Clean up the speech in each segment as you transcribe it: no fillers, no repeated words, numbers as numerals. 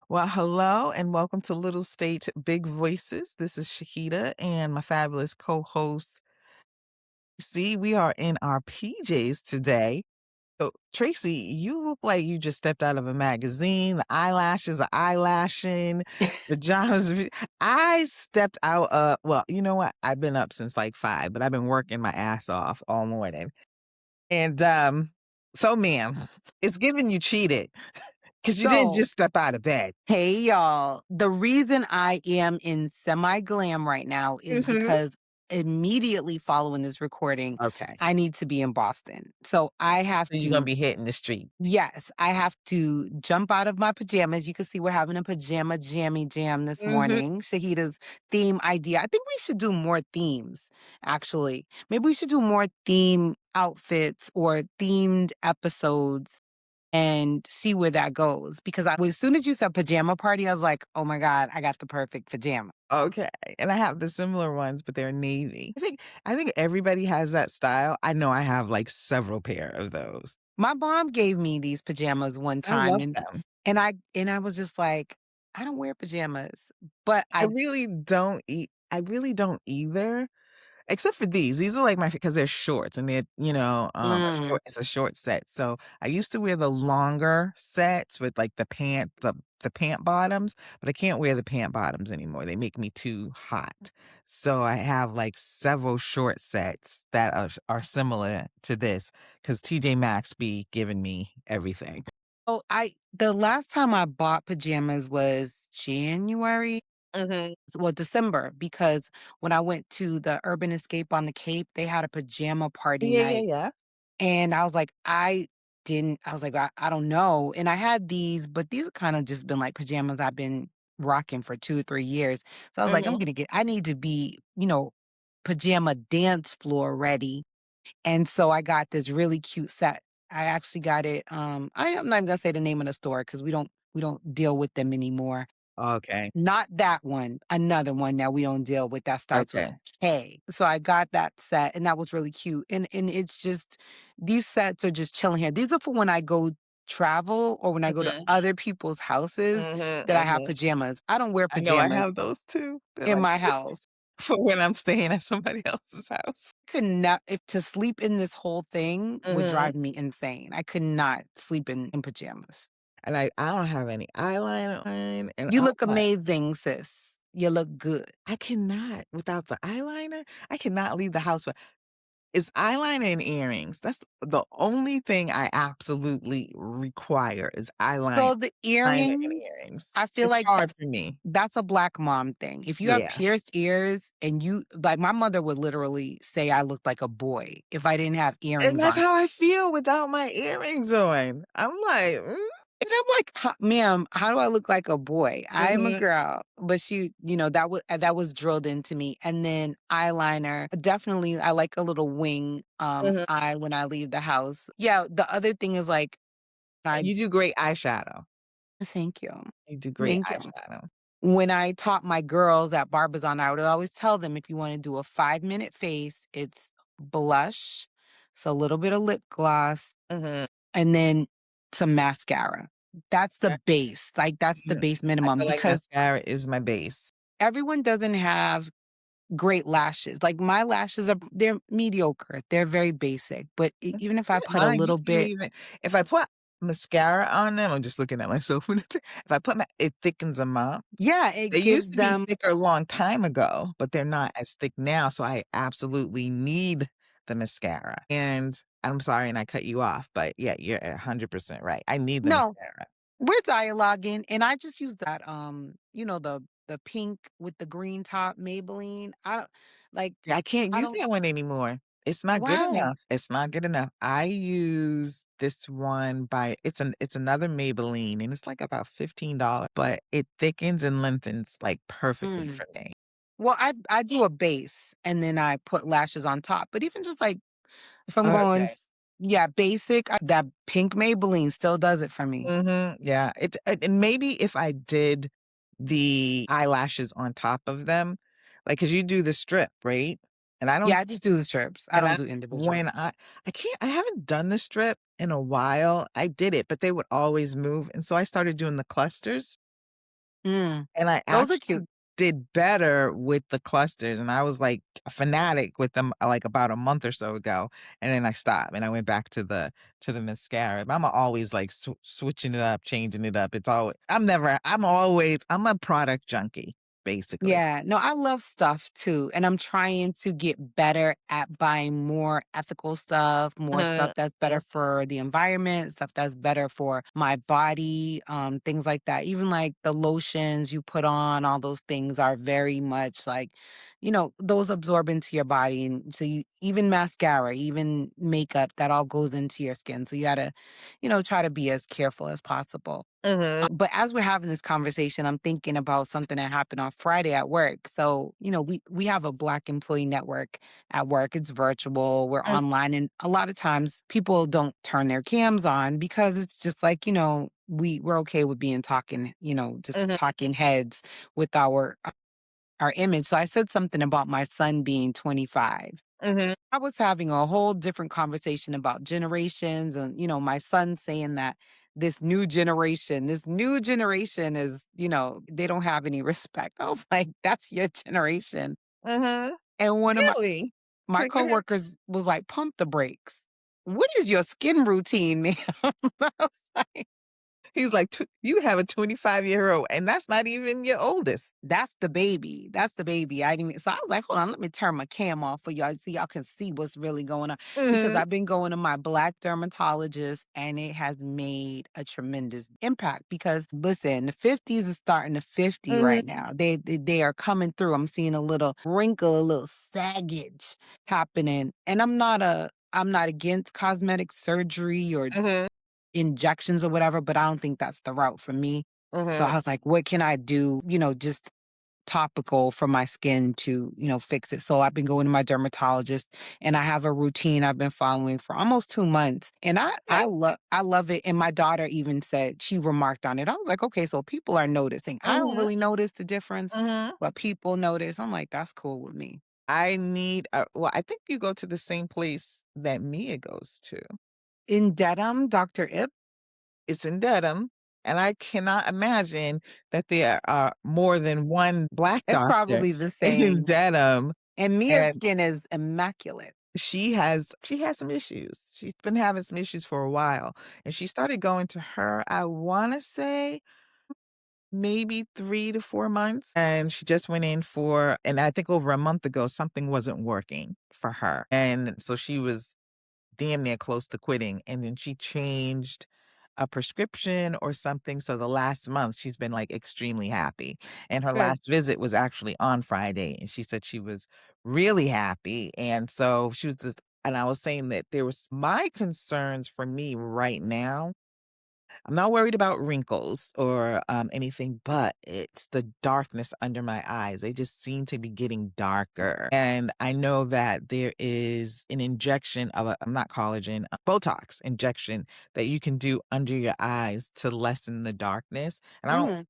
Well, hello and welcome to Little State Big Voices. This is Shahida and my fabulous co-host. See, we are in our PJs today. So, Tracy, you look like you just stepped out of a magazine. The eyelashes are eyelashing, pajamas. I stepped out well, you know what? I've been up since like 5, but I've been working my ass off all morning. And so ma'am, it's giving you cheated because you didn't So, just step out of bed. hey y'all. The reason I am in semi glam right now is Mhm. because immediately following this recording, Okay. I need to be in Boston. So I have So you're gonna to, be hitting the street. yes, I have to jump out of my pajamas. You can see we're having a pajama jammy jam this Mhm. morning. Shahida's theme idea. I think we should do more themes, actually. Maybe we should do more theme outfits or themed episodes and see where that goes. Because as soon as you said pajama party, I was like, oh my God, I got the perfect pajama. Okay. And I have the similar ones, but they're navy. I think everybody has that style. I know I have like several pair of those. My mom gave me these pajamas one I time love and them. and I was just like, I don't wear pajamas. But I really don't either. Except for these. These are like my because they're shorts and they're, mm, it's a short set. So I used to wear the longer sets with like the pant bottoms, but I can't wear the pant bottoms anymore. They make me too hot. So I have like several short sets that are similar to this because TJ Maxx be giving me everything. oh, the last time I bought pajamas was January, Mhm. well, December, because when I went to the Urban Escape on the Cape, they had a pajama party Yeah, yeah, night. yeah. And I was like, I was like, I don't know. And I had these, but these kind of just been like pajamas I've been rocking for 2 or 3 years. So I was like, Mhm. I need to be, pajama dance floor ready. And so I got this really cute set. I actually got it. I'm not even gonna say the name of the store because we don't deal with them anymore. Okay. Not that one, another one that we don't deal with that starts with a Okay. K. So I got that set and that was really cute. And it's just these sets are just chilling here. These are for when I go travel or when I go to Mhm. other people's houses Mhm. that I have Mhm. pajamas. I don't wear I know I pajamas have those too. They're in like my house. for when I'm staying at somebody else's house. Could not if to sleep in this whole thing would Mhm. drive me insane. I could not sleep in pajamas. And I don't have any eyeliner on, and You I'm look like, amazing, sis. You look good. I cannot without the eyeliner, I cannot leave the house with it's eyeliner and earrings. That's the only thing I absolutely require is So the eyeliner and earrings, earrings. I feel It's like hard for me. that's a black mom thing. If you have Yeah. pierced ears and you like my mother would literally say I looked like a boy if I didn't have And earrings that's on. how I feel without my earrings on. I'm like, And I'm like, ma'am, how do I look like a boy? I'm a mhm, girl. But that was drilled into me. And then eyeliner, definitely I like a little wing mhm. eye when I leave the house. Yeah, the other thing is like I And you do great eyeshadow. thank you. You do great Thank you. eyeshadow. When I taught my girls at Barbizon, I would always tell them if you want to do a 5-minute face, it's blush, so a little bit of lip gloss, Mhm. and then some mascara. That's the base. Like that's the Mhm. base I minimum feel like because mascara is my base. everyone doesn't have great lashes. Like my lashes they're mediocre. They're very basic. But even if I Yeah, put a mine, you little can't bit, even if I put mascara on them, I'm just looking at myself if I put my it thickens them up. yeah, it They used gives to be them. thicker a long time ago, but they're not as thick now, so I absolutely need the mascara, and I'm sorry, and I cut you off, but yeah, you're 100% right. I need the No, mascara. we're dialoguing, and I just use that, the pink with the green top Maybelline. I don't like, Yeah, I can't I use don't that one anymore. It's not good why? enough. It's not good enough. I use this one by it's another Maybelline, and it's like about $15, but it thickens and lengthens, like, perfectly Mm. for me. Well, I do a base, and then I put lashes on top, but even just, like, if I'm going Okay. s Yeah, basic, that pink Maybelline still does it for me. Mhm, yeah, and maybe if I did the eyelashes on top of them, like, 'cause you do the strip, right? And I Yeah, don't I just do the strips. I and don't I do when individuals. I haven't done the strip in a while. I did it, but they would always move, and so I started doing the clusters. Mm, And I those are cute. actually did better with the clusters, and I was, like, a fanatic with them, like, about a month or so ago, and then I stopped, and I went back to the mascara, but I'm always, like, switching it up, changing it up. I'm a product junkie, basically. Yeah, no, I love stuff too, and I'm trying to get better at buying more ethical stuff, more stuff Mhm, that's better for the environment, stuff that's better for my body, things like that. Even like the lotions you put on, all those things are very much like, those absorb into your body, and so you even mascara, even makeup, that all goes into your skin. So you gotta, try to be as careful as possible. mhm, But as we're having this conversation, I'm thinking about something that happened on Friday at work. So, we have a Black employee network at work. It's virtual, we're mm, online, and a lot of times people don't turn their cams on because it's just like, we're okay with being talking, just mhm, talking heads with our image. So I said something about my son being 25. mhm, I was having a whole different conversation about generations and, my son saying that this new generation is, they don't have any respect. I was like, that's your generation. mhm. And one of Really? my Okay, go ahead. coworkers was like, pump the brakes. What is your skin routine, man? I was like, He's like, "Tw you have a 25-year-old, and that's not even your oldest." that's the baby. That's the baby. I didn't even, so I was like, hold on, let me turn my cam off for y'all so y'all can see what's really going on. Because Mhm, I've been going to my Black dermatologist and it has made a tremendous impact. Because listen, the 50s is starting to 50 mhm, right now. They are coming through. I'm seeing a little wrinkle, a little saggage happening. And I'm not against cosmetic surgery or mhm, injections or whatever, but I don't think that's the route for me. So mhm, I was like, what can I do? Just topical for my skin to, fix it. So I've been going to my dermatologist and I have a routine I've been following for almost 2 months. And I okay. I love I love it. And my daughter even said she remarked on it. I was like, okay, so people are noticing. I don't Mhm, really notice the difference, mhm. but people notice. I'm like, that's cool with me. I think you go to the same place that Mia goes to. In Dedham, Dr. Ip, It's in Dedham, and I cannot imagine that there are more than one Black it's doctor probably the in same. Dedham, And Mia's and skin is immaculate. she has some issues. She's been having some issues for a while, and she started going to her, I wanna say, maybe 3 to 4 months, and she just went in for and I think over a month ago, something wasn't working for her, and so she was damn near close to quitting, and then she changed a prescription or something, so the last month, she's been, like, extremely happy, and her Good. last visit was actually on Friday, and she said she was really happy, and so she was just and I was saying that there was my concerns for me right now I'm not worried about wrinkles or, anything, but it's the darkness under my eyes. They just seem to be getting darker, and I know that there is an injection of not collagen, Botox injection that you can do under your eyes to lessen the darkness, and I don't Mhm.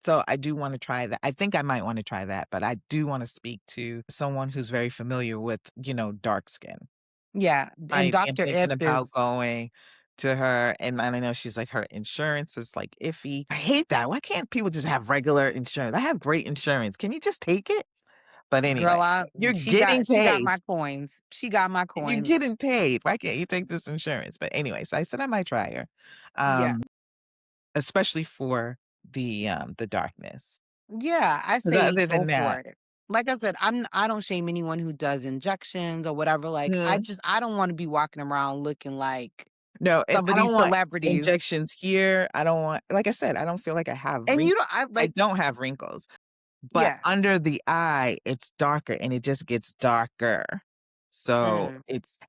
so I do wanna try that. I think I might wanna try that, but I do wanna speak to someone who's very familiar with, dark skin. Yeah. And I am Dr. thinking Ip about is going to her, and I know she's like her insurance is, like, iffy. I hate that. Why can't people just have regular insurance? I have great insurance. Can you just take it? But anyway, girl, you're she getting got she got paid. my coins. She got my You're coins. getting paid. Why can't you take this insurance? But anyway, so I said I might try her, Yeah. um, especially for the darkness. Yeah, I 'Cause say other go than for that it. Like I said, I don't shame anyone who does injections or whatever. Like mhm. I don't want to be walking around looking like No, and some I of these don't want celebrities. injections here. I don't want like I said, I don't feel like And you don't I I like don't have wrinkles. But yeah. under the eye, it's darker and it just gets darker. So, Mm.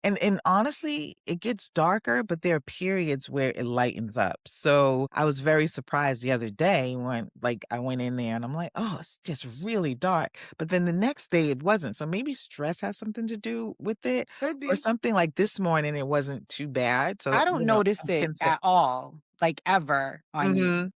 and honestly, it gets darker, but there are periods where it lightens up. So, I was very surprised the other day when, like, I went in there and I'm like, "Oh, it's just really dark." But then the next day it wasn't. So maybe stress has something to do with it Could or be. something. Like this morning, it wasn't too bad. So, I don't notice I'm it consi at all, like, ever on you. Mhm.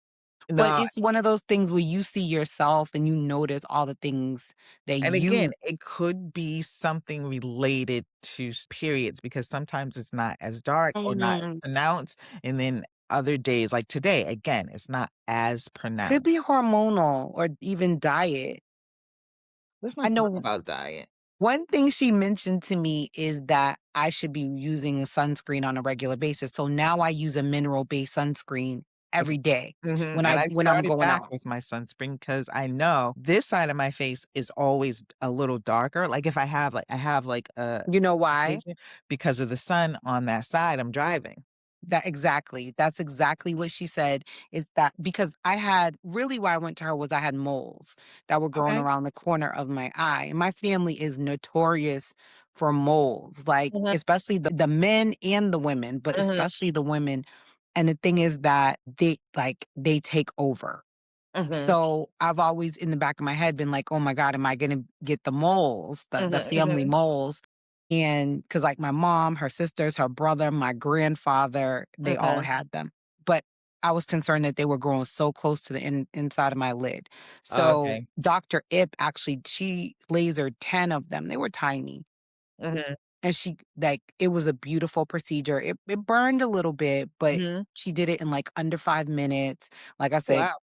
But No, it's one of those things where you see yourself and you notice all the things that and again, you. it could be something related to periods because sometimes it's not as dark or not as Mhm. pronounced. And then other days, like today, again, it's not as Could pronounced. be hormonal or even diet. Let's I not talk know about diet. one thing she mentioned to me is that I should be using sunscreen on a regular basis. So now I use a mineral-based sunscreen every day Mhm, and I when I'm started going back out. with my sunscreen because I know this side of my face is always a little darker, like, if I have, like, a You know why? occasion because of the sun on that side, I'm driving. That exactly. That's exactly what she said, is that because I had really why I went to her was I had moles that were growing Okay. around the corner of my eye. And my family is notorious for moles, like Mhm, especially the men and the women, but mhm, especially the women. And the thing is that they take over. mhm, So I've always in the back of my head been like, "Oh my god, am I gonna get the moles, the mhm, family mhm, moles?" And because like my mom, her sisters, her brother, my grandfather, they all mhm. had them. But I was concerned that they were growing so close to the inside of my lid. So Okay. Dr. Ip actually she lasered 10 of them. They were tiny. Mhm, And she like it was a beautiful procedure. It burned a little bit, but mhm. she did it in like under 5 minutes. Like I said, Wow.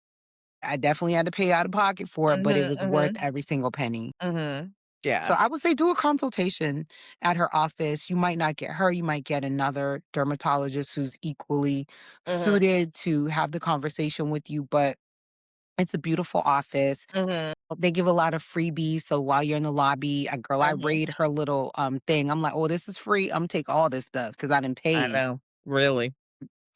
I definitely had to pay out of pocket for it, but it Mhm, was worth mhm, every single penny. mhm. So Yeah. I would say do a consultation at her office. You might not get her, you might get another dermatologist who's equally Mhm, suited to have the conversation with you, but it's a beautiful office. mhm, They give a lot of freebies, so while you're in the lobby, a girl I mhm. read her little, thing. I'm like, "Oh, this is free. Imma take all this stuff because I done I paid." know. Really.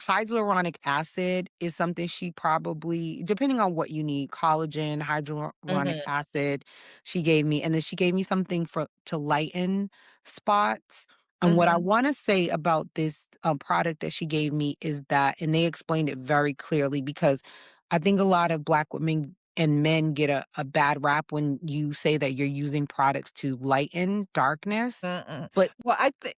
Hyaluronic acid is something she probably depending on what you need, collagen, hyaluronic Mhm, acid she gave me, and then she gave me something for to lighten spots. And what I mhm, wanna say about this, product that she gave me is that and they explained it very clearly because I think a lot of Black women and men get a bad rap when you say that you're using products to lighten darkness, mm-mm. but Well, I think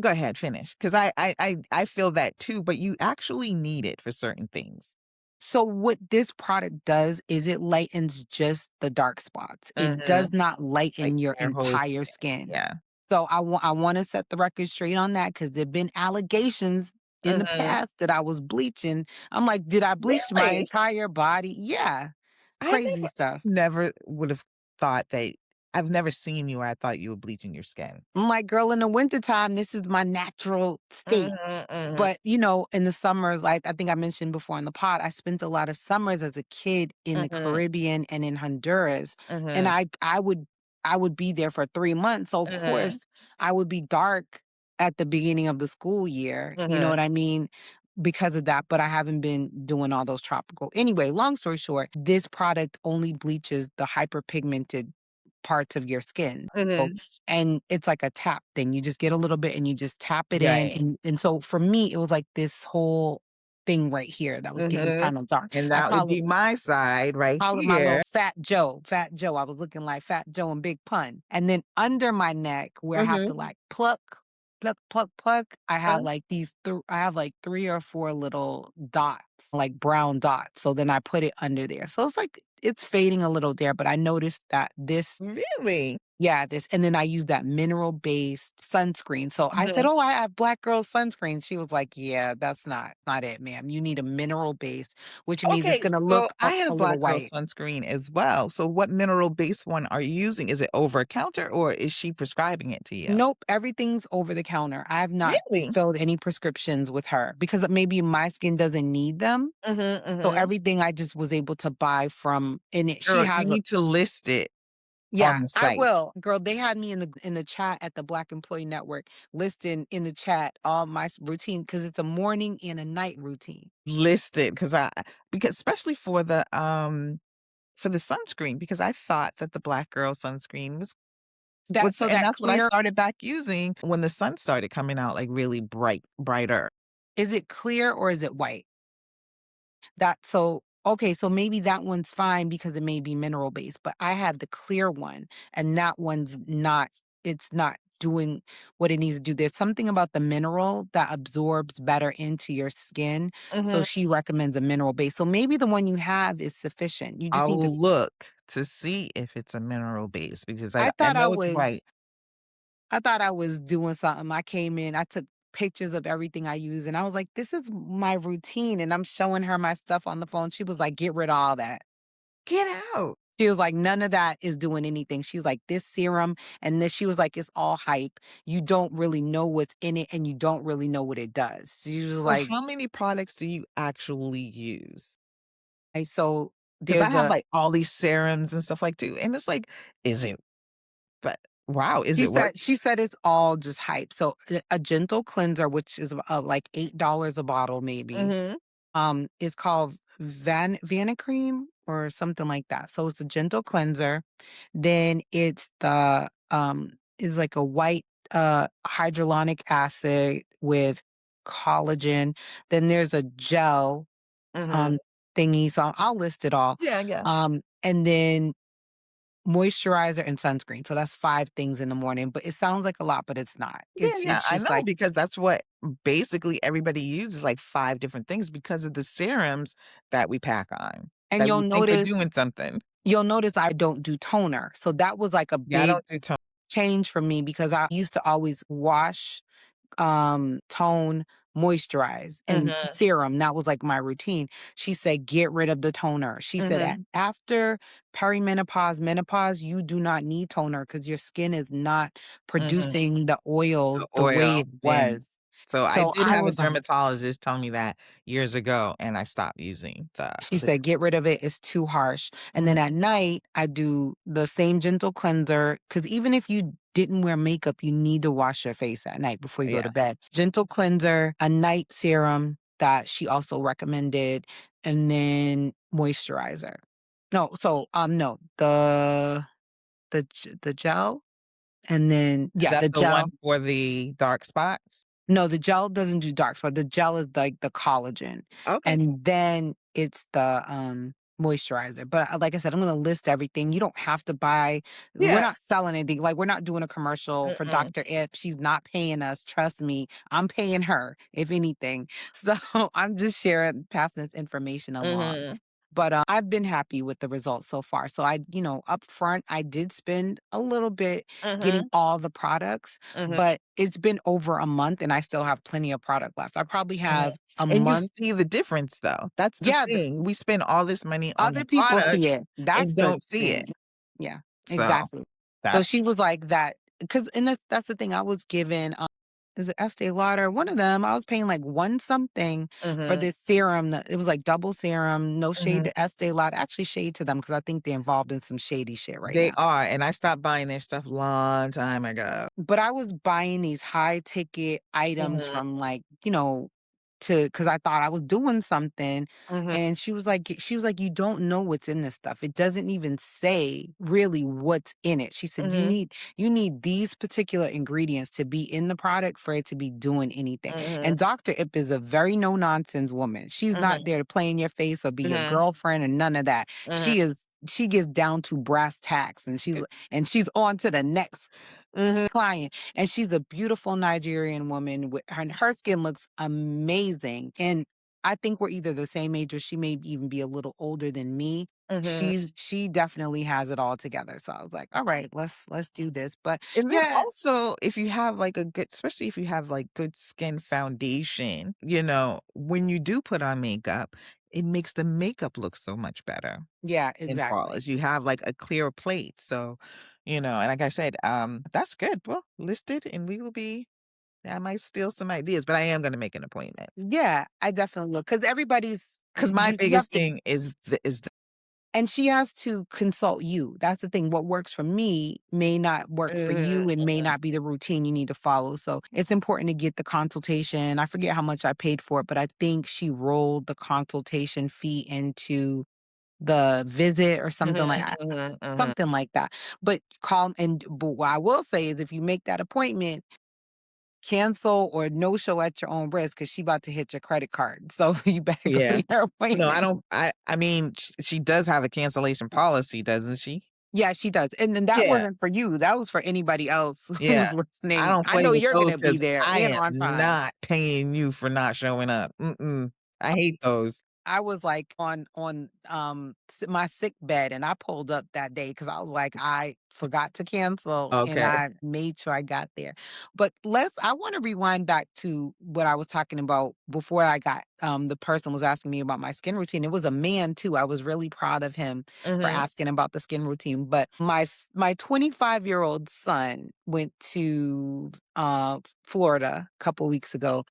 go ahead, finish, 'cause I feel that too, but you actually need it for certain things. so what this product does is it lightens just the dark spots. It does Mhm. not Like, lighten your your whole entire skin. skin. Yeah. So I wanna set the record straight on that because 'cause there've been allegations in the Mhm. past that I was bleaching. I'm like, "Did I bleach my Really? entire body?" Yeah, I crazy stuff. never would've thought that I've never seen you where I thought you were bleaching your skin. I'm like, "Girl, in the wintertime, this is my natural state." Mhm, mhm, But, in the summers, I think I mentioned before in the pod, I spent a lot of summers as a kid in the mhm, Caribbean and in Honduras, and mhm, I would be there for 3 months, so of mhm, course, I would be dark at the beginning of the school year, you know mhm, what I mean? Because of that, but I haven't been doing all those tropical anyway, long story short, this product only bleaches the hyperpigmented parts of your skin. So mhm. and it's like a tap thing. You just get a little bit and you just tap it in, Right. and so for me, it was like this whole thing right here that was getting Mhm. kinda dark. And I that would call it be my side right call it my little here. Fat Joe. I was looking like Fat Joe and Big Pun. And then under my neck where I have to Mhm. like pluck, pluck, pluck, pluck, Uh, I have like 3 or 4 little dots, like brown dots. So then I put it under there. So it's like it's fading a little there, but I noticed that this really? yeah, this and then I use that mineral-based sunscreen. So I said, Mhm. "Oh, I have black girl sunscreen." She was like, "Yeah, that's not it, ma'am. You need a mineral base, which means it's Okay, gonna so look I a have little Black Girl white." sunscreen as well. So what mineral-based one are you using? Is it over a counter or is she prescribing it to you? Nope, everything's over the counter. I have not Really? filled any prescriptions with her because maybe my skin doesn't need them. Mhm, So mhm. everything I just was able to buy from and she Girl, you has a need to list it on yeah, the I site. will. Girl, they had me in the chat at the Black Employee Network listing in the chat all my routine because it's a morning and a night routine. List it because especially for the sunscreen, because I thought that the Black Girl sunscreen was Which and that that's what I clear, started back using when the sun started coming out, like, really brighter. is it clear or is it white? Okay, so maybe that one's fine because it may be mineral based, but I had the clear one and that one's not, it's not doing what it needs to do. There's something about the mineral that absorbs better into your skin. So Mhm. she recommends a mineral base. So maybe the one you have is sufficient. You I just need to will look to see if it's a mineral base because I I thought I know it's was white. I thought I was doing something. I came in, I took pictures of everything I use, and I was like, "This is my routine." And I'm showing her my stuff on the phone. She was like, "Get rid of all that." Get out. She was like, "None of that is doing anything." She was like, "This serum and this," she was like, "It's all hype. You don't really know what's in it, and you don't really know what it does." She was So like, how many products do you actually use? So Because I there's have, a." like, all these serums and stuff like too, and it's like, is it but wow, is She it work? said she said it's all just hype. So a gentle cleanser, which is like $8 a bottle, maybe. Mhm, It's called Vanicream or something like that. So it's a gentle cleanser. Then it's the is like a white hydrolonic acid with collagen. Then there's a gel mhm. um thingy. So I'll list it all. Yeah, yeah. And then moisturizer and sunscreen. So that's 5 things in the morning, but it sounds like a lot, but it's not. Yeah, yeah, It's I just know like, because that's what basically everybody uses, like, 5 different things because of the serums that we pack on, and that we think are doing something. you'll notice I don't do toner. So that was like a Yeah, I big don't do tone. change for me because I used to always wash, tone, moisturize, and Mhm, serum. That was like my routine. She said, get rid of the toner. She said, mhm, After perimenopause, menopause, you do not need toner because your skin is not mhm. producing the The oils the way oil, it and was." so I So did I have a was like, dermatologist tell me that years ago, and I stopped using she the said, "Get rid of it, it's too harsh." And then Mhm, at night, I do the same gentle cleanser because even if you didn't wear makeup, you need to wash your face at night before you go yeah. to bed. Gentle cleanser, a night serum that she also recommended, and then moisturizer. No, the gel, and then Is yeah, that the the one gel. for the dark spots? No, the gel doesn't do dark spot. The gel is like the collagen, Okay. and then it's the, moisturizer. But, like I said, I'm gonna list everything. You don't have to buy, we're Yeah. not selling anything. Like, we're not doing a commercial for Mm-mm. Dr. If. She's not paying us. Trust me, I'm paying her, if anything. So, I'm just sharing passing this information along. Mhm, But, I've been happy with the results so far. So up front, I did spend a little bit getting mhm, all the products, mhm, but it's been over a month and I still have plenty of product left. I probably mhm. have a And you month. see the difference, though. That's the Yeah, thing. We spend all this money on the other people product see it. That's and the don't see it. thing. Yeah, So, exactly. So that's she was like that because, and that's the thing. I was given, is it Estee Lauder? One of them. I was paying like one something for Mhm, this serum. It was like double serum. No shade mhm. to Estee Lauder. Actually, shade to them because I think they're involved in some shady shit right They now. are, and I stopped buying their stuff long time ago. But I was buying these high ticket items Mhm, from like, because I thought I was doing something. mhm, And she was like, you don't know what's in this stuff. It doesn't even say really what's in it. She said, mhm, you need these particular ingredients to be in the product for it to be doing anything. mhm, And Dr. Ip is a very no nonsense woman. She's not mhm, there to play in your face or be your mhm, girlfriend and none of that. mhm. She gets down to brass tacks and she's on to the next Mhm, client. And she's a beautiful Nigerian woman with her skin looks amazing. And I think we're either the same age or she may even be a little older than me. mhm. She definitely has it all together. So I was like, all right, let's do this. But And then yeah, also, if you have, like, a good especially if you have, like, good skin foundation, when you do put on makeup, it makes the makeup look so much better yeah, and exactly. flawless. You have, like, a clear plate, so, and like I said, that's good. Well, list it, and we will be I might steal some ideas, but I am gonna make an appointment Yeah, I definitely will. Because everybody's because my you have biggest to. thing is the And she has to consult you. That's the thing. What works for me may not work for Mhm, you and may mhm. not be the routine you need to follow. So it's important to get the consultation. I forget how much I paid for it, but I think she rolled the consultation fee into The Visit or something Mhm, like mhm, mhm. something like that. But what I will say is if you make that appointment, cancel or no show at your own risk because she about to hit your credit card. So you better Yeah. complete her No, I appointment. don't I mean, she does have a cancellation policy, doesn't she? Yeah, she does. And then that Yeah, wasn't for you. That was for anybody else yeah. who's I listening. don't I play know with you're those gonna be because there I and am on time. not paying you for not showing up. Mm-mm. I hate those. I was like my sick bed and I pulled up that day because I was like, I forgot to cancel and Okay. I made sure I got there. But I want to rewind back to what I was talking about before I got the person was asking me about my skin routine. It was a man too. I was really proud of him for Mhm. asking about the skin routine. But my 25-year-old son went to Florida a couple weeks ago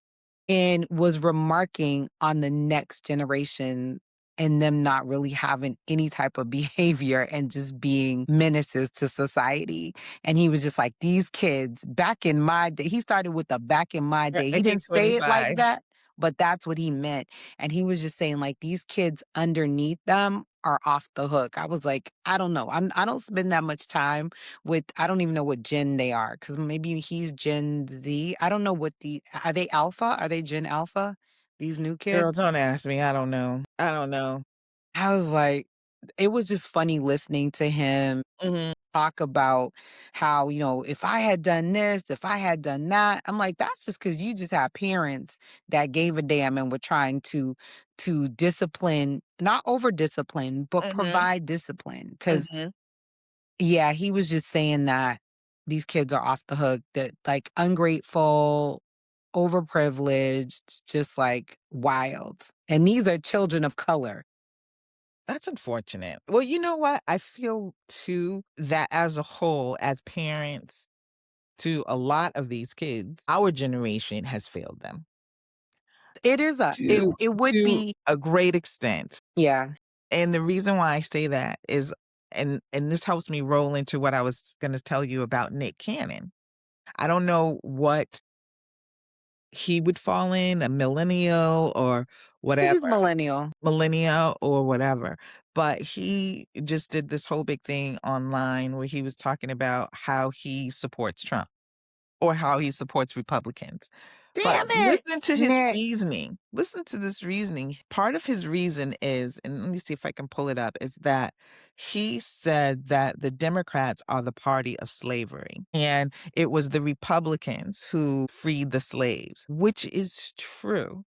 and was remarking on the next generation and them not really having any type of behavior and just being menaces to society. And he was just like, these kids back in my day, he started with the back in my day. He Age didn't say it like 25. that, but that's what he meant. And he was just saying, like, these kids underneath them are off the hook. I was like, I don't know. I don't spend that much time I don't even know what gen they are because maybe he's Gen Z. I don't know are they alpha? Are they Gen Alpha? These new Girl, kids? don't ask me. I don't know. I don't know. I was like, it was just funny listening to him Mhm. talk about how, if I had done this, if I had done that. I'm like, that's just because you just have parents that gave a damn and were trying to discipline, not over discipline, but Mhm. provide discipline. Because Mhm. yeah, he was just saying that these kids are off the hook, that like ungrateful, overprivileged, just like wild. And these are children of color. That's unfortunate. Well, you know what? I feel too that as a whole, as parents to a lot of these kids, our generation has failed them It is it would to be a great extent. yeah. And the reason why I say that is and this helps me roll into what I was gonna tell you about Nick Cannon. I don't know what he would fall in, a millennial or I think he's whatever, millennial. millennial or whatever, but he just did this whole big thing online where he was talking about how he supports Trump or how he supports Republicans. But Damn listen it, to his Nick. reasoning. Listen to this reasoning. Part of his reason is, and let me see if I can pull it up, is that he said that the Democrats are the party of slavery and it was the Republicans who freed the slaves, which is true.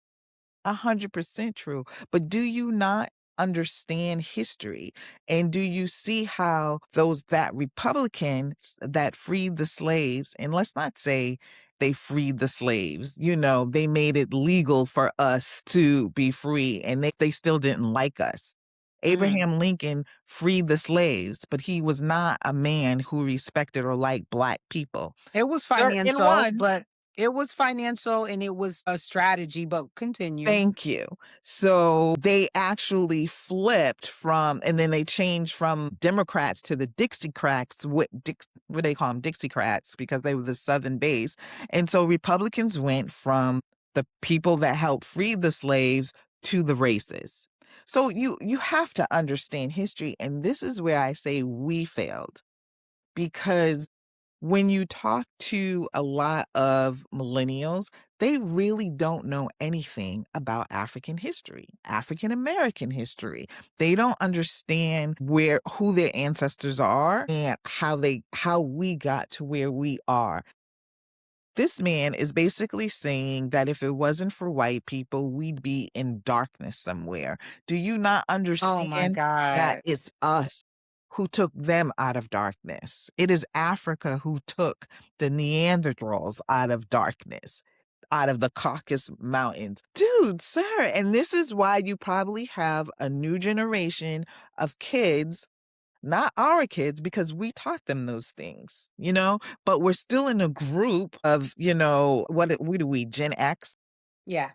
100% true. But do you not understand history? And do you see how that Republicans that freed the slaves, and let's not say they freed the slaves, they made it legal for us to be free and they still didn't like us. Mhm. Abraham Lincoln freed the slaves, but he was not a man who respected or liked black people. It was Certain financial, ones. but it was financial and it was a strategy, but continue. Thank you. So they actually flipped from, and then they changed from Democrats to the Dixiecrats, what they call them, Dixiecrats, because they were the Southern base. And so Republicans went from the people that helped free the slaves to the racists. So you have to understand history, and this is where I say we failed because when you talk to a lot of millennials, they really don't know anything about African history, African American history. They don't understand who their ancestors are and how we got to where we are. This man is basically saying that if it wasn't for white people, we'd be in darkness somewhere. Do you not Oh my understand that God. it's us who took them out of darkness? It is Africa who took the Neanderthals out of darkness, out of the Caucasus Mountains. Dude, sir, and this is why you probably have a new generation of kids, not our kids, because we taught them those things, but we're still in a group of, what do we, Gen X? Yeah.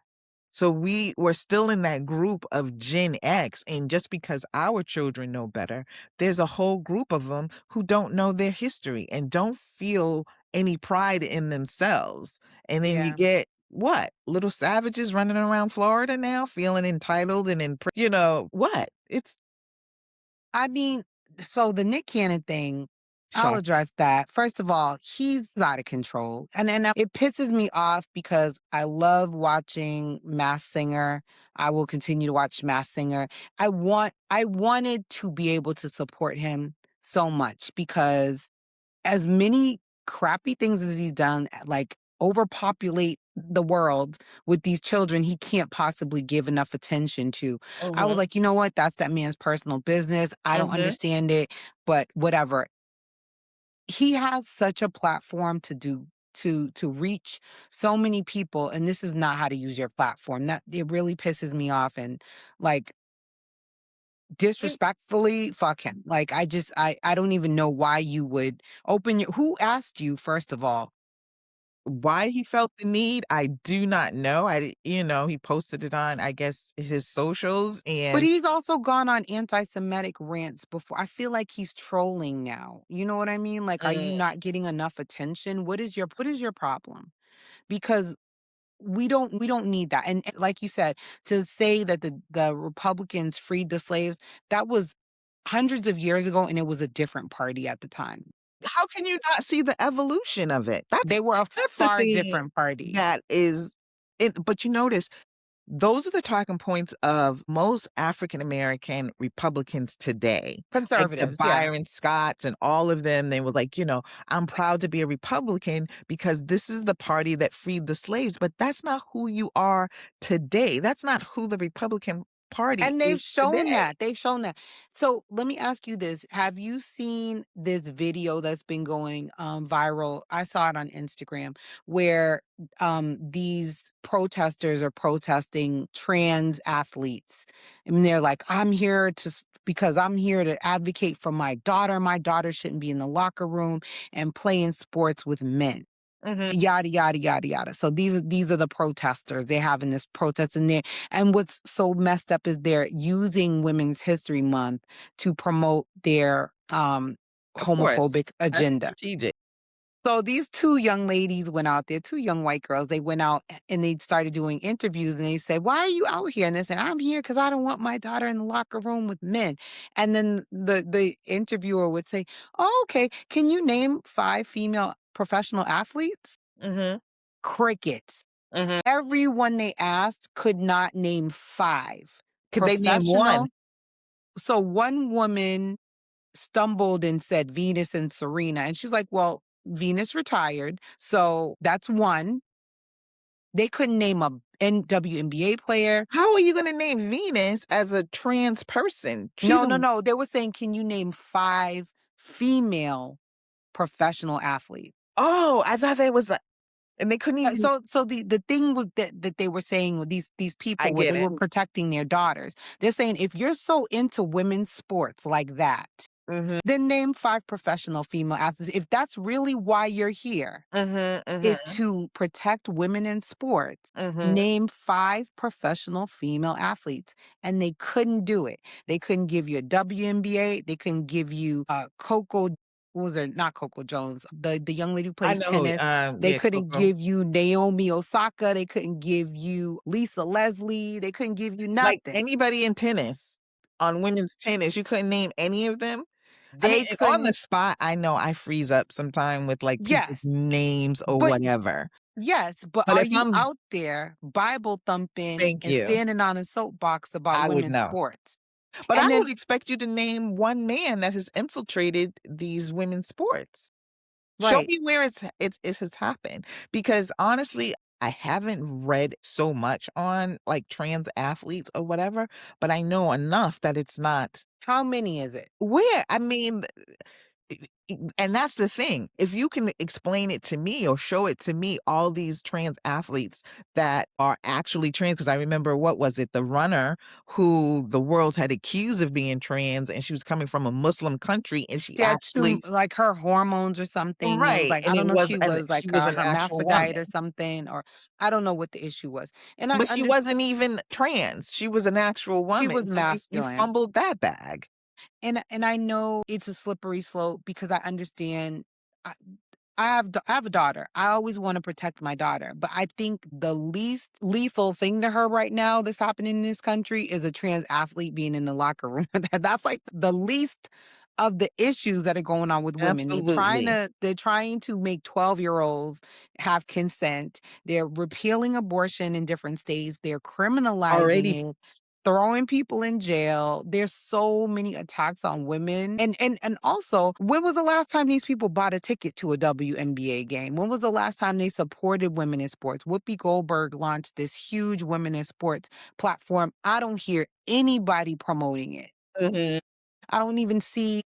So we're still in that group of Gen X. And just because our children know better, there's a whole group of them who don't know their history and don't feel any pride in themselves. And then you Yeah. get what? Little savages running around Florida now feeling entitled and what? I mean, so the Nick Cannon thing, I'll Shock. address that. First of all, he's out of control. And it pisses me off because I love watching Mass Singer. I will continue to watch Mass Singer. I wanted to be able to support him so much because as many crappy things as he's done, like overpopulate the world with these children he can't possibly give enough attention to. I was Mhm, like, you know what? That's that man's personal business. I don't mhm. understand it, but whatever. He has such a platform to do to reach so many people, and this is not how to use your platform. That it really pisses me off and like And disrespectfully, fuck him. Like I don't even know why you would open your who asked you, first of all? why he felt the need, I do not know. He posted it on, I guess, his socials But and, he's also gone on anti-Semitic rants before. I feel like he's trolling now. You know what I mean? Like, are you mm, not getting enough attention? What is your problem? Because we don't need that. And like you said, to say that the Republicans freed the slaves, that was hundreds of years ago, and it was a different party at the time. how can you not see the evolution of it? They were a That's the far thing different party. that is it, but you notice those are the talking points of most African American Republicans today. Like the Conservatives, yeah. Byron Scotts and all of them, they were like, "I'm proud to be a Republican because this is the party that freed the slaves," but that's not who you are today. That's not who the Republican Party And they've is shown today. that, they've shown that. So, let me ask you this, have you seen this video that's been going, viral? I saw it on Instagram where, these protesters are protesting trans athletes, and they're like, "I'm here to because I'm here to advocate for my daughter. My daughter shouldn't be in the locker room and playing sports with men." Mhm. Yada yada yada yada. So these are the protesters. They're having this protest in there. And what's so messed up is they're using Women's History Month to promote their Of course. homophobic That's agenda. strategic. So these two young ladies went out there, two young white girls. They went out and they started doing interviews and they said, "Why are you out here?" And they said, "I'm here because I don't want my daughter in the locker room with men." And then the interviewer would say, "Oh, okay. Can you name five female professional athletes?" Mhm, Crickets. mhm. Everyone they asked could not name 5. Could they name 1? Professional so one woman stumbled and said Venus and Serena, and she's like, "Well, Venus retired, so that's 1." They couldn't name a WNBA player. How are you gonna name Venus as a trans person? She's No, a no, no, they were saying, "Can you name 5 female professional athletes?" Oh, I thought that was a and they couldn't even So the thing was that they were saying with these I people where get they it. were protecting their daughters. They're saying if you're so into women's sports like that, Mhm, then name 5 professional female athletes. If that's really why you're here, mhm, is mhm, to protect women in sports. mhm. Name 5 professional female athletes, and they couldn't do it. They couldn't give you a WNBA, they couldn't give you, Coco what was her not Coco Jones, the young lady who I plays know who, tennis. They yeah, couldn't Coco. give you Naomi Osaka, they couldn't give you Lisa Leslie, they couldn't give you Like, nothing. anybody in tennis, on women's tennis, you couldn't name any of them? I mean, They and on the couldn't spot, I know I freeze up sometime with, like, people's Yes, names or but whatever, yes, but but are if you I'm out there Bible thumping thank and you, standing on a soapbox about I would women's know. sports? But I And then would expect you to name one man that has infiltrated these women's sports. Show right, me where it has happened, because honestly, I haven't read so much on, like, trans athletes or whatever, but I know enough that it's not how many is it? where I mean, and that's the thing, if you can explain it to me or show it to me, all these trans athletes that are actually trans, because I remember what was it, the runner who the world had accused of being trans, and she was coming from a Muslim country, and she She had too actually like her hormones or something. It was right, like I and don't know if she was she like was a an actual hermaphrodite or woman. something, or I don't know what the issue was. And I But she understand wasn't even trans, she was an actual she woman, was so you masculine. fumbled that bag. And I know it's a slippery slope because I understand I have a daughter. I always wanna protect my daughter, but I think the least lethal thing to her right now that's happening in this country is a trans athlete being in the locker room. That's, like, the least of the issues that are going on with women. Absolutely. They're trying to make 12-year-olds have consent. They're repealing abortion in different states. They're criminalizing Already it, throwing people in jail. There's so many attacks on women. And also, when was the last time these people bought a ticket to a WNBA game? When was the last time they supported women in sports? Whoopi Goldberg launched this huge women in sports platform. I don't hear anybody promoting it. Mhm, I don't even see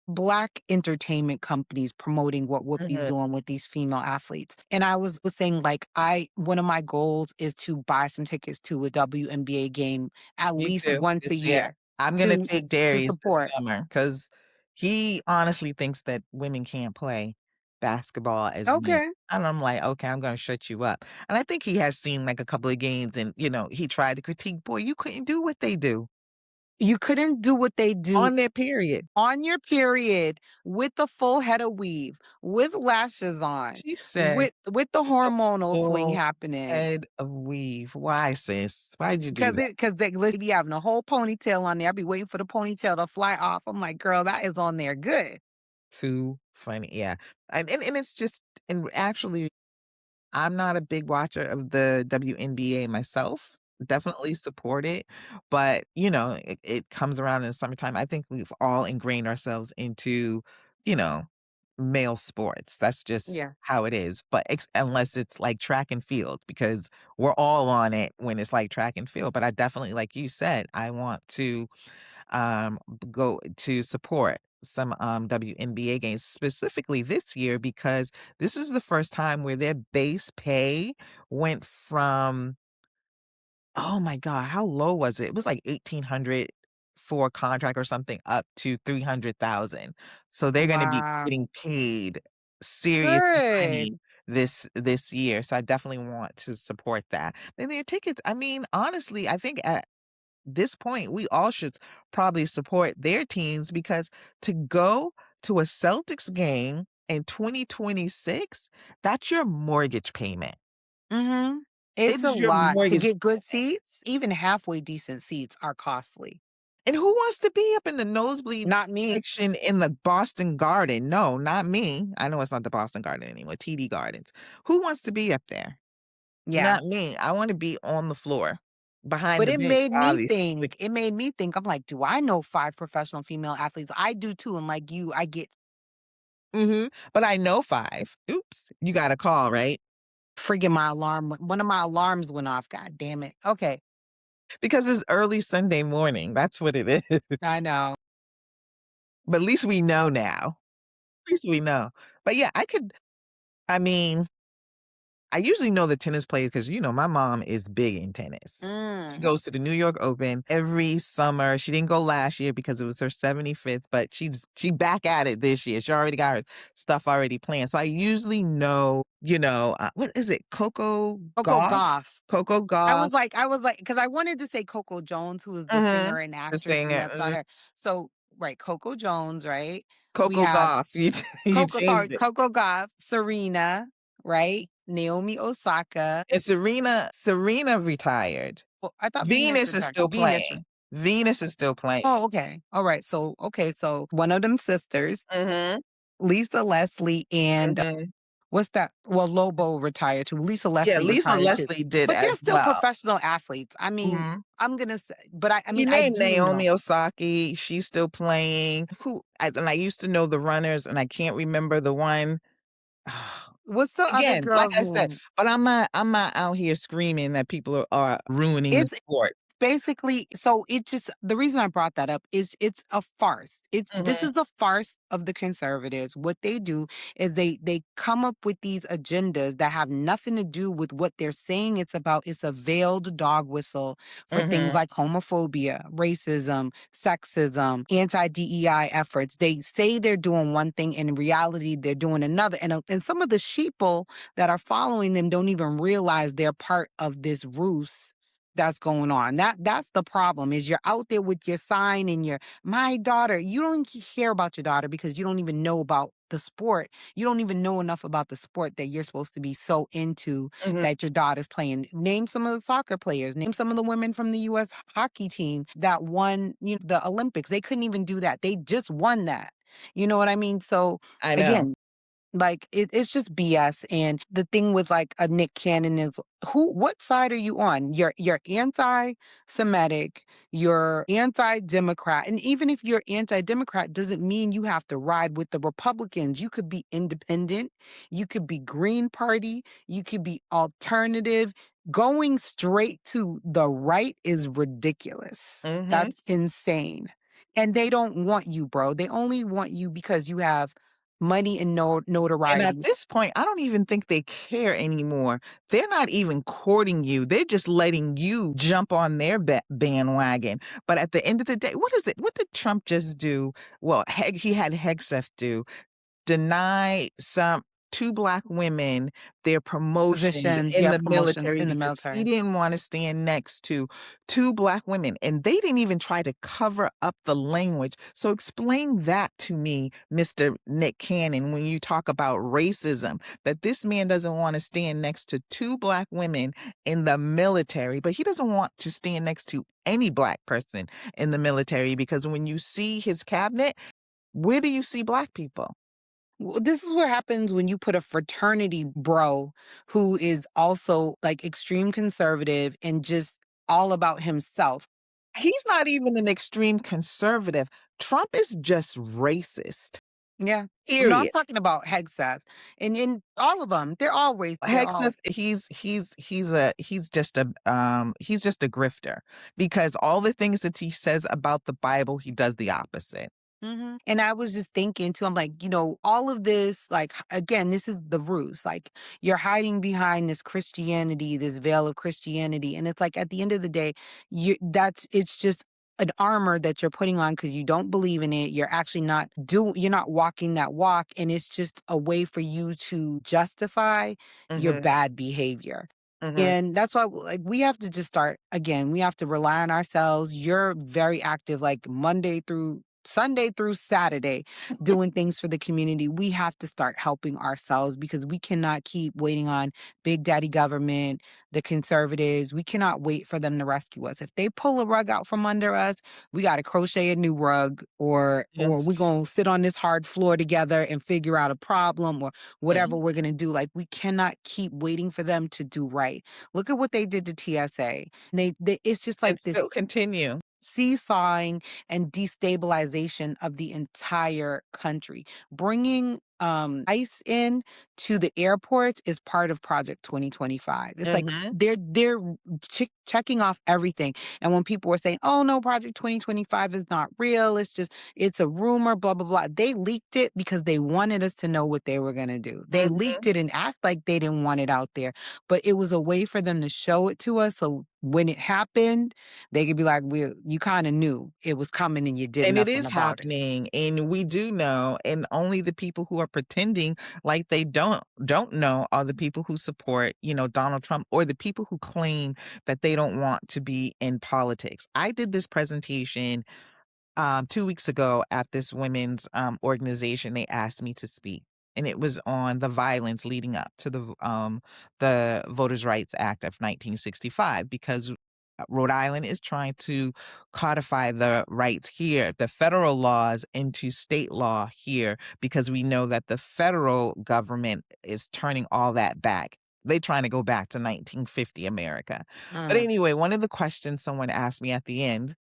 Black entertainment companies promoting what Whoopi's mhm. doing with these female athletes. And I was saying, like, I one of my goals is to buy some tickets to a WNBA game at Me least too, once this a year. year I'm gonna to take to Darius this support. summer because he honestly thinks that women can't play basketball as men. Okay. And I'm like, "Okay, I'm gonna shut you up." And I think he has seen, like, a couple of games and, he tried to critique, "Boy, you couldn't do what they do You couldn't do what they do on their period." on your period with the full head of weave, with lashes on, She said, with the "A hormonal swing full happening. head of weave." Why, sis? Why'd you do Cause that? it, cause they literally be having a whole ponytail on there. I be waiting for the ponytail to fly off. I'm like, girl, that is on there good. Too funny, yeah. And it's just and actually I'm not a big watcher of the WNBA myself. Definitely support it, but, it comes around in the summertime. I think we've all ingrained ourselves into, you know, male sports. That's just Yeah. how it is, but unless it's like track and field, because we're all on it when it's like track and field, but I definitely, like you said, I want to go to support some WNBA games specifically this year because this is the first time where their base pay went from oh my god, how low was it? It was like 1,800 for a contract or something up to 300,000. So they're going to be Wow. getting paid serious money Good. this year. So I definitely want to support that. And their tickets, I mean, honestly, I think at this point, we all should probably support their teams because to go to a Celtics game in 2026, that's your mortgage payment. Mhm. It It's a is your lot. To mortgage get good payment. seats, even halfway decent seats are costly. And who wants to be up in the nosebleed Not me. section in the Boston Garden? No, not me. I know it's not the Boston Garden anymore, TD Gardens. Who wants to be up there? Yeah. Not me. I wanna be on the floor, behind But the bench, obviously. it made me think, I'm like, "Do I know 5 professional female athletes?" I do too, and like you, I get Mhm, but I know 5. Oops, you got a call, right? friggin' my alarm one of my alarms went off, god damn it. Okay, Because it's early Sunday morning, that's what it is. I know. But at least we know now. At least we know. But yeah, I mean, I usually know the tennis players because my mom is big in tennis. She Mm. goes to the New York Open every summer. She didn't go last year because it was her 75th, but she back at it this year. She already got her stuff already planned. So I usually know, what is it? Coco Coco Golf? Gauff. Coco Golf. I was like, because I wanted to say Coco Jones, who is the Mhm. singer and The actress, and singer. that's not her. So, right, Coco Jones, right? We Coco have Golf. You changed it. Coco Gauff, Serena, right? Naomi Osaka. And Serena retired. Well, I thought Venus Venus is retired. still playing. Venus is still playing. Oh, okay. All right. So, okay. So one of them sisters, Mhm, Lisa Leslie, and mhm. what's that? Well, Lobo retired too. Lisa Yeah, Leslie Lisa retired too. Leslie did But as they're still well. professional athletes. I mean, Mhm. I'm gonna say, but I You mean, I named do know. Naomi Osaki, she's still playing. And I used to know the runners, and I can't remember the one. What's the other Again, like girl's I said, name? but I'm not out here screaming that people are ruining the It's sport. basically, so it just the reason I brought that up is it's a farce. This Mhm, is a farce of the conservatives. What they do is they come up with these agendas that have nothing to do with what they're saying it's about. It's a veiled dog whistle for things mhm, like homophobia, racism, sexism, anti-DEI efforts. They say they're doing one thing, and in reality they're doing another. And some of the sheeple that are following them don't even realize they're part of this ruse that's going on. That's the problem is you're out there with your sign and your my daughter. You don't care about your daughter because you don't even know about the sport, you don't even know enough about the sport that you're supposed to be so into Mhm. that your daughter's playing. Name some of the soccer players, name some of the women from the US hockey team that won, the Olympics. They couldn't even do that. They just won that. You know what I mean? So I know. again, like it's just BS. And the thing with like a Nick Cannon is what side are you on? You're anti-Semitic, you're anti-Democrat. And even if you're anti-Democrat, doesn't mean you have to ride with the Republicans. You could be independent, you could be Green Party, you could be alternative. Going straight to the right is ridiculous. Mhm. That's insane. And they don't want you, bro. They only want you because you have money and And at notoriety. this point, I don't even think they care anymore. They're not even courting you. They're just letting you jump on their bandwagon. But at the end of the day, what is it? What did Trump just do? Well, he had Hegseth do. Deny some 2 Black women their promotions Positions, in yeah, the promotions military in the because he military. didn't wanna stand next to 2 Black women, and they didn't even try to cover up the language. So explain that to me, Mr. Nick Cannon, when you talk about racism, that this man doesn't wanna stand next to 2 Black women in the military, but he doesn't want to stand next to any Black person in the military because when you see his cabinet, where do you see Black people? This is what happens when you put a fraternity bro who is also like extreme conservative and just all about himself. He's not even an extreme conservative. Trump is just racist, Yeah. No, I'm period. talking about Hegseth and all of them. They're always they're all. Hegseth, he's just a grifter because all the things that he says about the Bible, he does the opposite. And I was just thinking too, I'm like, all of this, like, again, this is the ruse. Like, you're hiding behind this Christianity, this veil of Christianity. And it's like, at the end of the day, it's just an armor that you're putting on because you don't believe in it. You're actually you're not walking that walk. And it's just a way for you to justify your Mhm, bad behavior. mhm. And that's why, like, we have to just start again. We have to rely on ourselves. You're very active, like Sunday through Saturday, doing things for the community. We have to start helping ourselves because we cannot keep waiting on big daddy government, the conservatives. We cannot wait for them to rescue us. If they pull a rug out from under us, we got to crochet a new rug, or Yeah, we're going to sit on this hard floor together and figure out a problem, or whatever mhm, we're going to do. Like, we cannot keep waiting for them to do right. Look at what they did to TSA. It's just and like still this continue. seesawing and destabilization of the entire country. Bringing ICE in to the airports is part of Project 2025. It's like Mhm, they're checking off everything. And when people were saying, "Oh no, Project 2025 is not real. It's a rumor, blah blah blah." They leaked it because they wanted us to know what they were going to do. They leaked mhm. it and act like they didn't want it out there, but it was a way for them to show it to us, so when it happened, they could be like, "Well, you kinda knew it was coming and you did And it nothing is about it." happening, and we do know, and only the people who are pretending like they don't know are the people who support, Donald Trump or the people who claim that they don't want to be in politics. I did this presentation 2 weeks ago at this women's organization. They asked me to speak, and it was on the violence leading up to the Voters' Rights Act of 1965 because Rhode Island is trying to codify the rights here, the federal laws into state law here, because we know that the federal government is turning all that back. They trying to go back to 1950 America. But Mm, anyway, one of the questions someone asked me at the end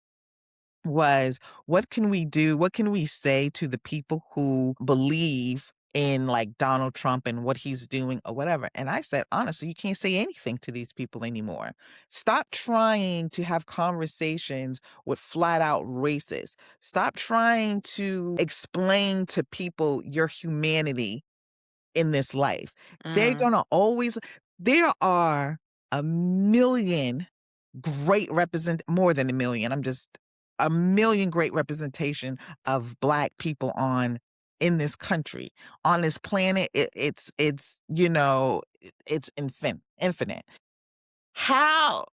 was, what can we do? What can we say to the people who believe in like Donald Trump and what he's doing or whatever? And I said, honestly, you can't say anything to these people anymore. Stop trying to have conversations with flat out racists. Stop trying to explain to people your humanity in this life. They're mhm, gonna always there are a million great represent more than a million, I'm just a million great representation of Black people on in this country. On this planet, it's infinite. How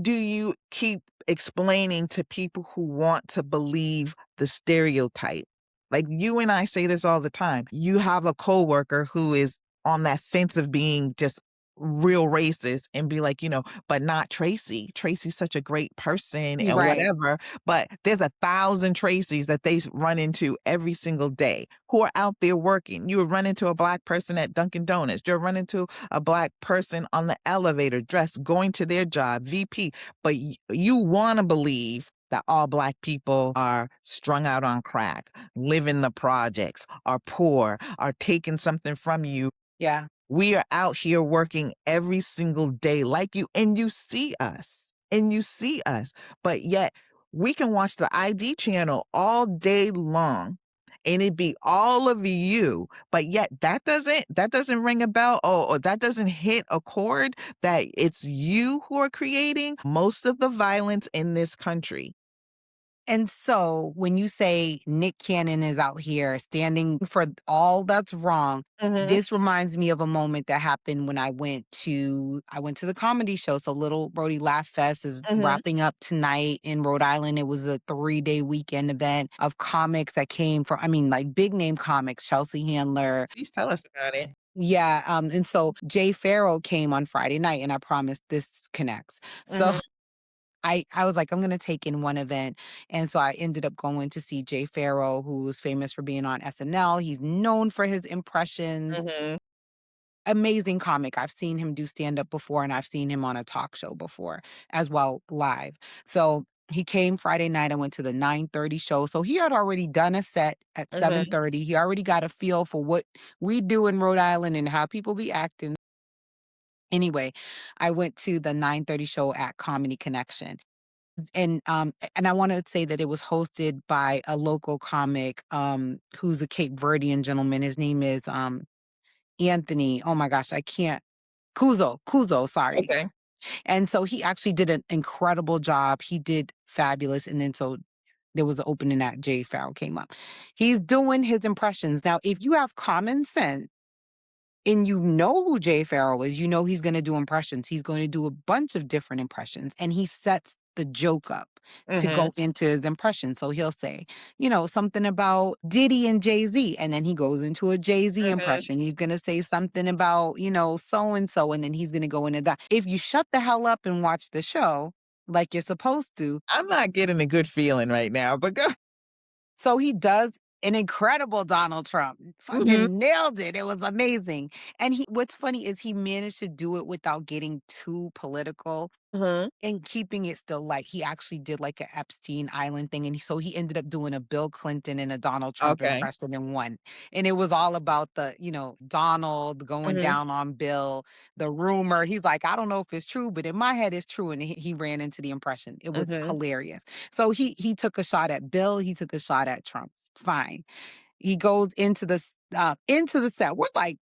do you keep explaining to people who want to believe the stereotype Like, you and I say this all the time. You have a coworker who is on that fence of being just real racist and be like, "But not Tracy. Tracy's such a great person," You're and right. whatever, but there's 1,000 Tracys that they run into every single day who are out there working. You would run into a Black person at Dunkin' Donuts. You'll run into a Black person on the elevator dressed, going to their job, VP, but you wanna believe that all Black people are strung out on crack, live in the projects, are poor, are taking something from you. Yeah. We are out here working every single day like you, and you see us, but yet we can watch the ID channel all day long and it be all of you, but yet that doesn't ring a bell, or that doesn't hit a chord that it's you who are creating most of the violence in this country. And so when you say Nick Cannon is out here standing for all that's wrong, Mhm, this reminds me of a moment that happened when I went to the comedy show. So Little Brody Laugh Fest is mhm. wrapping up tonight in Rhode Island. It was a 3-day weekend event of comics that came from, I mean, like big name comics, Chelsea Handler. Please tell us about it. Yeah, and so Jay Farrow came on Friday night, and I promise this connects. So Mhm, I was like, "I'm gonna take in one event," and so I ended up going to see Jay Farrow, who's famous for being on SNL. He's known for his impressions. mhm, Amazing comic. I've seen him do stand-up before, and I've seen him on a talk show before as well, live. So, he came Friday night. I went to the 9:30 show. So, he had already done a set at mhm. 7:30. He already got a feel for what we do in Rhode Island and how people be acting. Anyway, I went to the 9:30 show at Comedy Connection. And I wanna say that it was hosted by a local comic, who's a Cape Verdean gentleman. His name is, Anthony. Oh my gosh, I can't Kuzo, sorry. Okay. And so he actually did an incredible job. He did fabulous, and then so there was an opening act, Jay Farrell came up. He's doing his impressions. Now, if you have common sense and you know who Jay Farrell is, you know he's gonna do impressions. He's going to do a bunch of different impressions, and he sets the joke up to Mhm, go into his impression. So he'll say, something about Diddy and Jay-Z, and then he goes into a Jay-Z mhm. impression. He's gonna say something about, so and so, and then he's gonna go into that. If you shut the hell up and watch the show like you're supposed to, I'm not getting a good feeling right now, but go. so he does an incredible Donald Trump. Mhm, Fucking nailed it. It was amazing. And what's funny is he managed to do it without getting too political mhm. and keeping it still light. He actually did like a Epstein Island thing. And so he ended up doing a Bill Clinton and a Donald Trump Okay. impression in one. And it was all about the, Donald going Mhm, down on Bill, the rumor. He's like, I don't know if it's true, but in my head it's true. And he ran into the impression. It was mhm, hilarious. So he took a shot at Bill, he took a shot at Trump. Fine. He goes into the set. We're like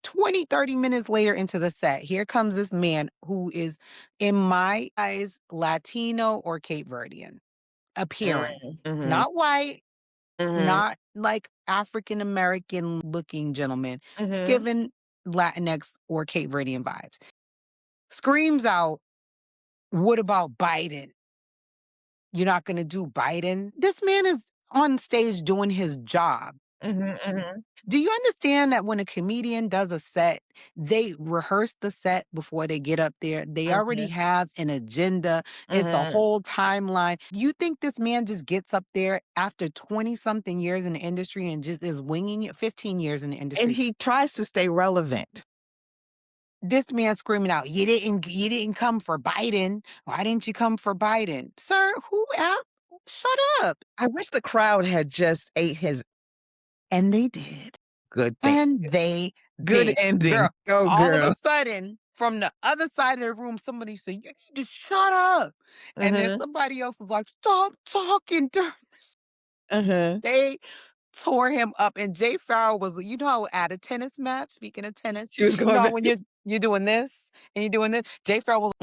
20, 30 minutes later into the set. Here comes this man who is, in my eyes, Latino or Cape Verdean appearance. mm, mhm, Not white, mhm, not like African American looking gentleman. It's mhm. given Latinx or Cape Verdean vibes. Screams out, what about Biden? You're not going to do Biden? This man is on stage doing his job. Mhm, mhm, Do you understand that when a comedian does a set, they rehearse the set before they get up there? They already mhm, have an agenda. It's a mhm. whole timeline. You think this man just gets up there after 20 something years in the industry and just is winging it? 15 years in the And industry. he tries to stay relevant. This man screaming out, you didn't come for Biden. Why didn't you come for Biden? Sir, who asked? Shut up. I wish the crowd had just ate his And they did. good thing. And they Good did. ending. Girl, Go, all of a girl. sudden, from the other side of the room, somebody said, "You need to shut up." And then Mhm, somebody else was like, "Stop talking." mhm. They tore him up. And Jay Farrell was, how at a tennis match, speaking of tennis, She was going back. when you're doing this and you're doing this, Jay Farrell was,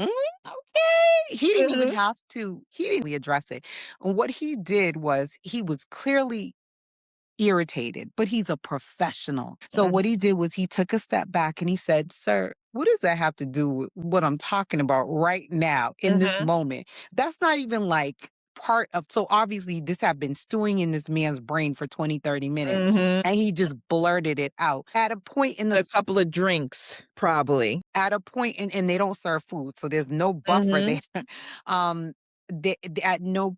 okay. He didn't even Mhm, have to, he didn't really address it. And what he did was he was clearly irritated, but he's a professional. So mhm, what he did was he took a step back and he said, "Sir, what does that have to do with what I'm talking about right now in this mhm. moment?" That's not even like part of, so obviously this had been stewing in this man's brain for 20, 30 minutes, Mhm. and he just blurted it out. At a point in A the couple of drinks, probably. at a point, and they don't serve food, so there's no buffer Mhm. there. um at no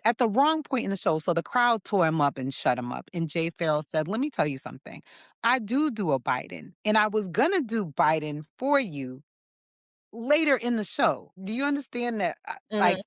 at the wrong point in the show, so the crowd tore him up and shut him up, and Jay Farrell said, let me tell you something, I do a Biden, and I was gonna do Biden for you later in the show. Do you understand that? Like, Mhm.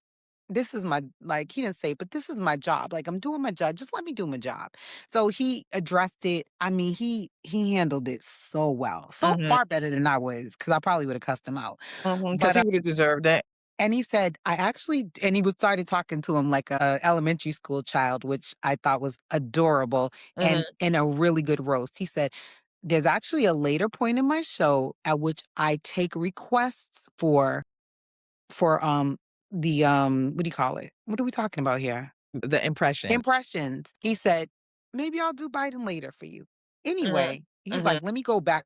this is my, like, he didn't say, but this is my job. Like, I'm doing my job. Just let me do my job. So he addressed it. I mean, he handled it so well, so Mhm. far better than I would, because I probably would have cussed him out. Mhm. 'Cause But he would've deserved it. and he said, I actually, and he was started talking to him like a elementary school child, which I thought was adorable Mhm. and a really good roast. He said, there's actually a later point in my show at which I take requests for the what do you call it? What are we talking about here? The impression. Impressions. He said, maybe I'll do Biden later for you. Mhm. Anyway, he's Mhm. like, let me go back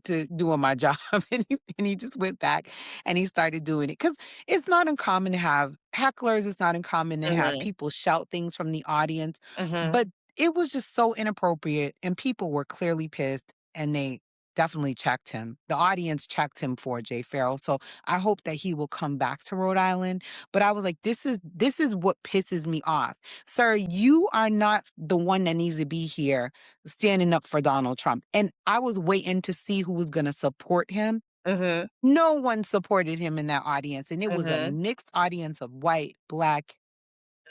to doing my job. And he just went back and he started doing it. Because it's not uncommon to have hecklers, it's not uncommon to have Mhm. people shout things from the audience. Mhm. But it was just so inappropriate, and people were clearly pissed, and they definitely checked him. The audience checked him for Jay Farrell. So I hope that he will come back to Rhode Island. But I was like, this is what pisses me off. Sir, you are not the one that needs to be here standing up for Donald Trump. And I was waiting to see who was going to support him. Mhm. No one supported him in that audience. And it was a Mhm. mixed audience of white, black.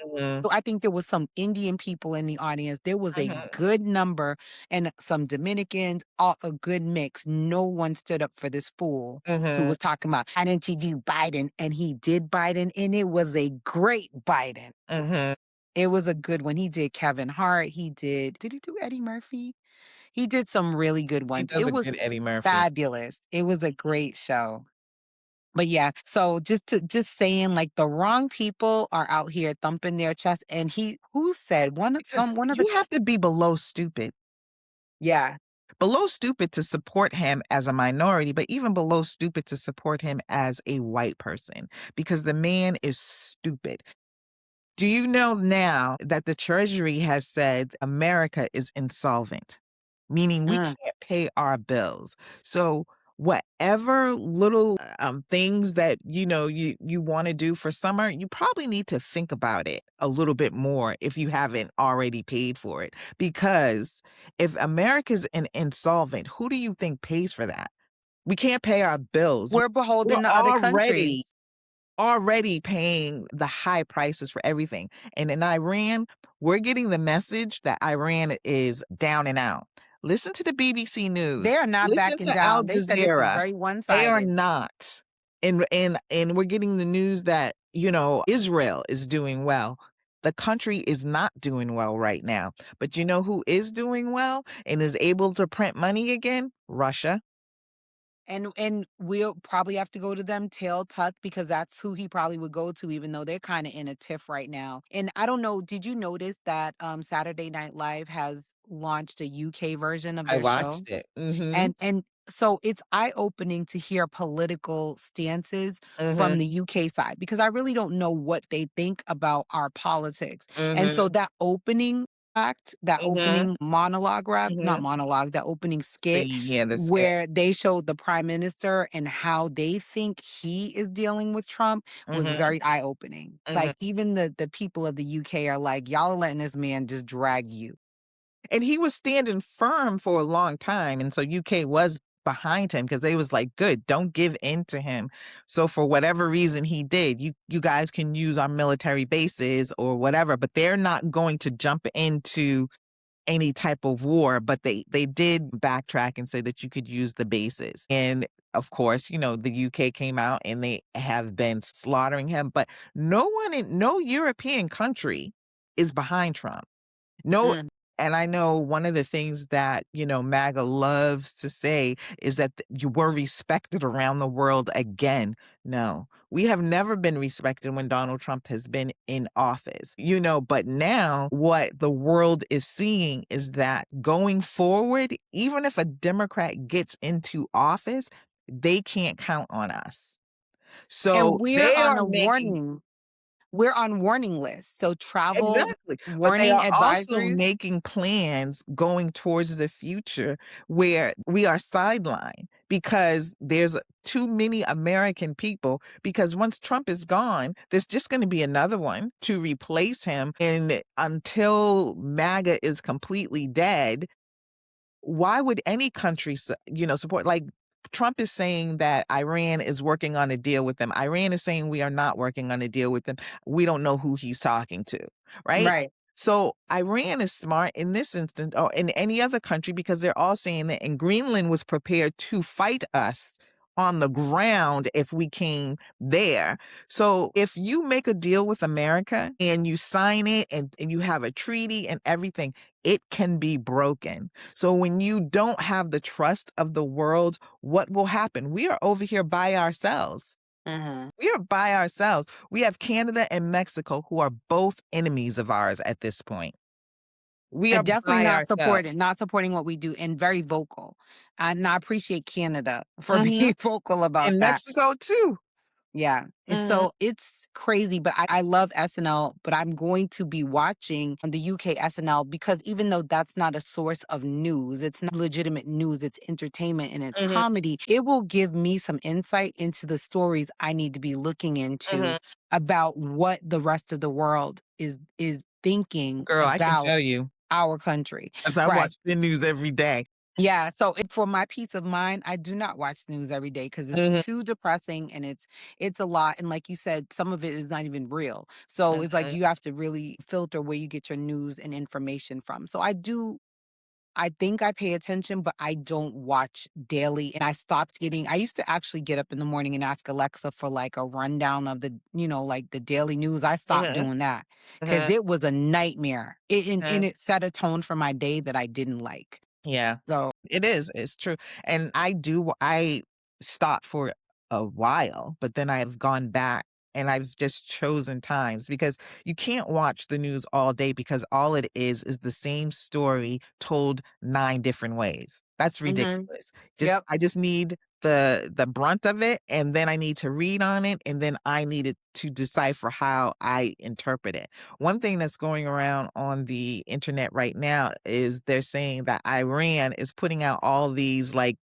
Mhm. So I think there was some Indian people in the audience. There was a Mhm. good number, and some Dominicans, all a good mix. No one stood up for this fool who Mhm. was talking about, "Why didn't you do Biden?" And he did Biden, and it was a great Biden. Mhm. It was a good one. He did Kevin Hart. Did he do Eddie Murphy? He did some really good He ones. does It a was good Eddie Murphy. fabulous. It was a great show. But yeah, so just saying, like, the wrong people are out here thumping their chest. And who said Because one of the you have to be below stupid. yeah. Below stupid to support him as a minority, but even below stupid to support him as a white person, because the man is stupid. Do you know now that the Treasury has said America is insolvent, meaning we Mm. can't pay our bills? So whatever little things that you want to do for summer, you probably need to think about it a little bit more if you haven't already paid for it. Because if America's insolvent, who do you think pays for that? We can't pay our bills. We're We're beholden to other already countries. already paying the high prices for everything. And in Iran, we're getting the message that Iran is down and out. Listen to the BBC They News. are not Listen backing to Al down. They said this is Jazeera. very They are one-sided. not. And we're getting the news that, Israel is doing well. The country is not doing well right now. But you know who is doing well and is able to print money again? Russia. And we'll probably have to go to them tail tucked, because that's who he probably would go to, even though they're kind of in a tiff right now. And I don't know, did you notice that Saturday Night Live has launched a UK version of I their show? watched it. Mhm. And so it's eye-opening to hear political stances from Mhm. the UK side, because I really don't know what they think about our politics. And so Mhm. that opening act, that Mhm. opening monologue rap, not Mhm. monologue, that opening skit Yeah, the skit. where they showed the prime minister and how they think he is dealing with Trump was Mhm. very eye-opening. Mhm. Like, even the people of the UK are like, y'all are letting this man just drag you. And he was standing firm for a long time, and so UK was behind him because they was like, "Good, don't give in to him." So for whatever reason he did, you guys can use our military bases or whatever, but they're not going to jump into any type of war, but they did backtrack and say that you could use the bases. And of course, the UK came out and they have been slaughtering him, but no European country is behind Trump. No, Mm. and I know one of the things that, MAGA loves to say is that you were respected around the world again. No, we have never been respected when Donald Trump has been in office, but now what the world is seeing is that going forward, even if a Democrat gets into office, they can't count on us. So And we're they on are a making warning. we're on warning lists. So travel Exactly, but they warning are also advisories. making plans going towards the future where we are sidelined because there's too many American people because once Trump is gone, there's just gonna be another one to replace him, and until MAGA is completely dead, why would any country support like Trump is saying that Iran is working on a deal with them. Iran is saying we are not working on a deal with them. We don't know who he's talking to, right? Right. So Iran is smart in this instance or in any other country because they're all saying that and Greenland was prepared to fight us on the ground if we came there. So if you make a deal with America and you sign it and you have a treaty and everything, it can be broken. So when you don't have the trust of the world, what will happen? We are over here by ourselves. Mhm. We are by ourselves. We have Canada and Mexico who are both enemies of ours at this point. We are Definitely by ourselves. not supporting what we do and very vocal. And I appreciate Canada for Mhm. being vocal about And that. Mexico too. Yeah. And Mhm. so it's crazy, but I love SNL, but I'm going to be watching the UK SNL because even though that's not a source of news, it's not legitimate news, it's entertainment and it's Mhm. comedy, it will give me some insight into the stories I need to be looking into Mhm. about what the rest of the world is thinking Girl, I can about tell you, our country. 'cause I Right. watch the news every day. Yeah, so for my peace of mind, I do not watch news every day because it's Mhm. too depressing and it's a lot. And like you said, some of it is not even real. So it's like Mhm. you have to really filter where you get your news and information from. So I think I pay attention, but I don't watch daily. And I used to actually get up in the morning and ask Alexa for like a rundown of like the daily news. I stopped Mhm. doing that because Mhm. it was a nightmare. And Mhm. it set a tone for my day that I didn't like. Yeah. So, It is, it's true, and I stopped for a while, but then I've gone back and I've just chosen times because you can't watch the news all day because all it is the same story told 9 different ways. That's mhm. ridiculous. Yep. I just need the brunt of it, and then I need to read on it, and then I needed to decipher how I interpret it. One thing that's going around on the internet right now is they're saying that Iran is putting out all these like,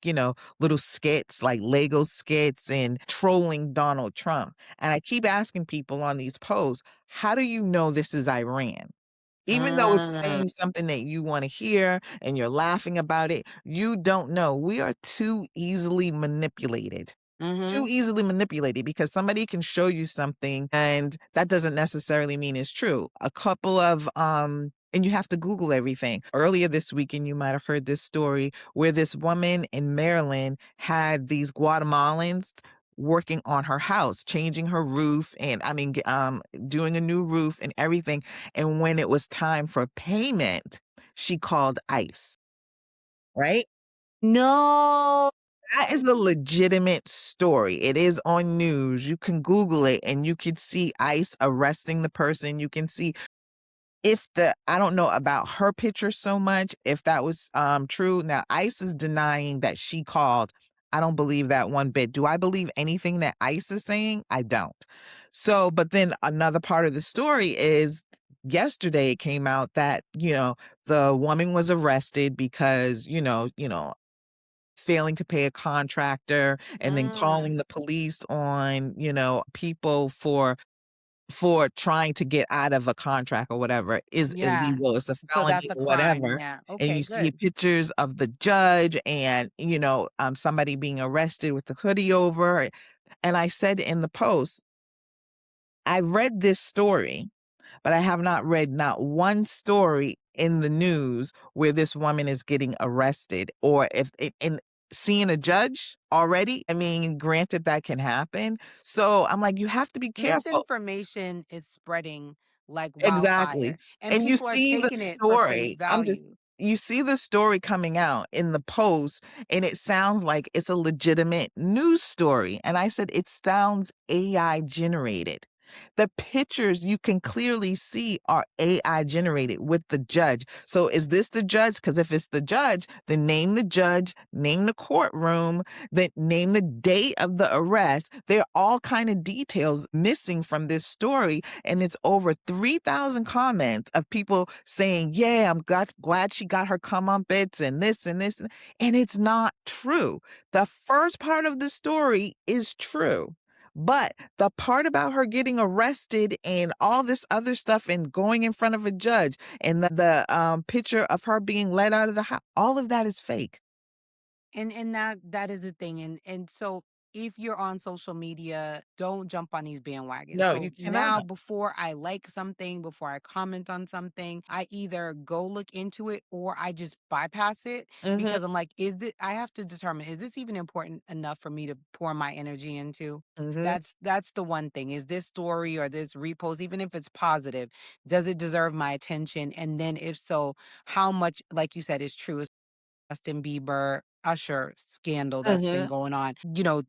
little skits, like Lego skits and trolling Donald Trump. And I keep asking people on these posts, how do you know this is Iran? Even though it's Mm, saying something that you wanna hear and you're laughing about it, you don't know. We are too easily manipulated. Too mhm. easily manipulated because somebody can show you something and that doesn't necessarily mean it's true. A couple of, and you have to Google everything. Earlier this weekend, you might have heard this story where this woman in Maryland had these Guatemalans working on her house, changing her roof and doing a new roof and everything. And when it was time for payment, she called ICE, right? No. That is a legitimate story. It is on news. You can Google it and you can see ICE arresting the person. You can see if I don't know about her picture so much, if that was true. Now, ICE is denying that she called. I don't believe that one bit. Do I believe anything that ICE is saying? I don't. So, but then another part of the story is yesterday it came out that, the woman was arrested because, failing to pay a contractor and then Mm, calling the police on, people for trying to get out of a contract or whatever is yeah. illegal. It's a So felony that's a or crime. whatever. Yeah. And Okay, you see good. pictures of the judge and, somebody being arrested with the hoodie over. And I said in the post, I read this story but I have not read not one story in the news where this woman is getting arrested or if in seeing a judge already. I mean, granted that can happen. So I'm like, you have to be careful. Misinformation is spreading like Exactly. wildfire, and And you people are see the taking it for face story. value. You see the story coming out in the post, and it sounds like it's a legitimate news story. And I said, it sounds AI generated. The pictures you can clearly see are AI generated with the judge. So is this the judge? Because if it's the judge, then name the judge, name the courtroom, then name the date of the arrest. There are all kind of details missing from this story, and it's over 3,000 comments of people saying, "Yeah, glad she got her comeuppance and this and this," and it's not true. The first part of the story is true. But the part about her getting arrested and all this other stuff and going in front of a judge and the picture of her being let out of the house, all of that is fake. And that is the thing. And so if you're on social media, don't jump on these bandwagons. No, you So cannot. now before I like something, before I comment on something, I either go look into it or I just bypass it Mhm, because I'm like, is this I have to determine, is this even important enough for me to pour my energy into? mhm, That's the one thing. Is this story or this repost, even if it's positive, does it deserve my attention? And then if so, how much, like you said, is true? Justin Bieber Usher scandal that's been mhm. going on.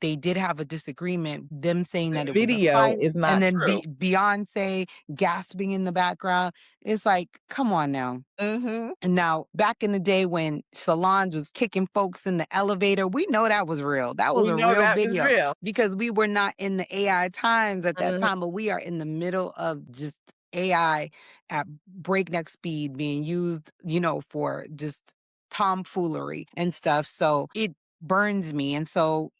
They did have a disagreement, them saying The that it was a video fight, is and not then true. Beyonce gasping in the background. It's like, come on now. Mhm. And now, back in the day when Solange was kicking folks in the elevator, we know that was real. That was We a know real that is video real. because we were not in the AI times at that Mhm, time, but we are in the middle of just AI at breakneck speed being used, for just tomfoolery and stuff. So it burns me. And so,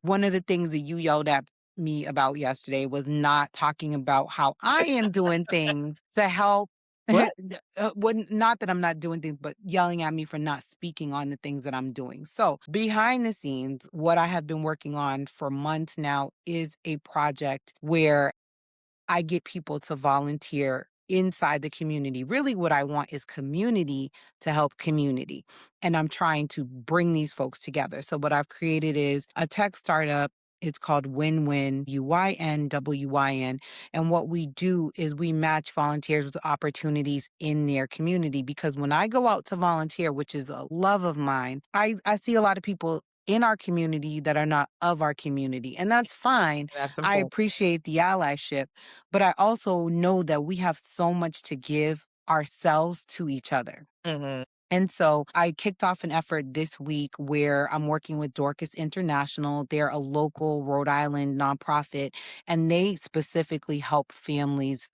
one of the things that you yelled at me about yesterday was not talking about how I am doing things to help. what? Not that I'm not doing things, but yelling at me for not speaking on the things that I'm doing. So, behind the scenes, what I have been working on for months now is a project where I get people to volunteer inside the community. Really, what I want is community to help community. And I'm trying to bring these folks together. So, what I've created is a tech startup. It's called Wyn Wyn, UYNWYN. And what we do is we match volunteers with opportunities in their community. Because when I go out to volunteer, which is a love of mine, I see a lot of people in our community that are not of our community. And that's fine. That's I important. appreciate the allyship, but I also know that we have so much to give ourselves to each other. Mhm, And so I kicked off an effort this week where I'm working with Dorcas International. They're a local Rhode Island nonprofit, and they specifically help families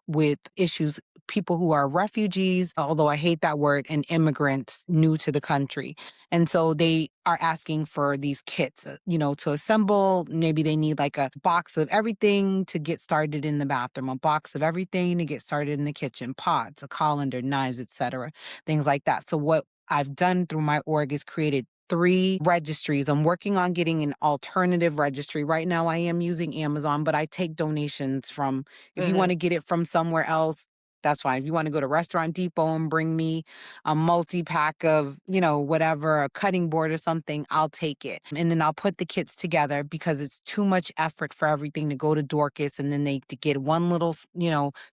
with issues, people who are refugees, although I hate that word, and immigrants new to the country. And so they are asking for these kits, to assemble. Maybe they need like a box of everything to get started in the bathroom, a box of everything to get started in the kitchen, pots, a colander, knives, etc., things like that. So what I've done through my org is created three registries. I'm working on getting an alternative registry. Right now, I am using Amazon, but I take donations from, if you mhm, want to get it from somewhere else, that's fine. If you want to go to Restaurant Depot and bring me a multi pack of, whatever, a cutting board or something, I'll take it. And then I'll put the kits together because it's too much effort for everything to go to Dorcas and then they to get one little,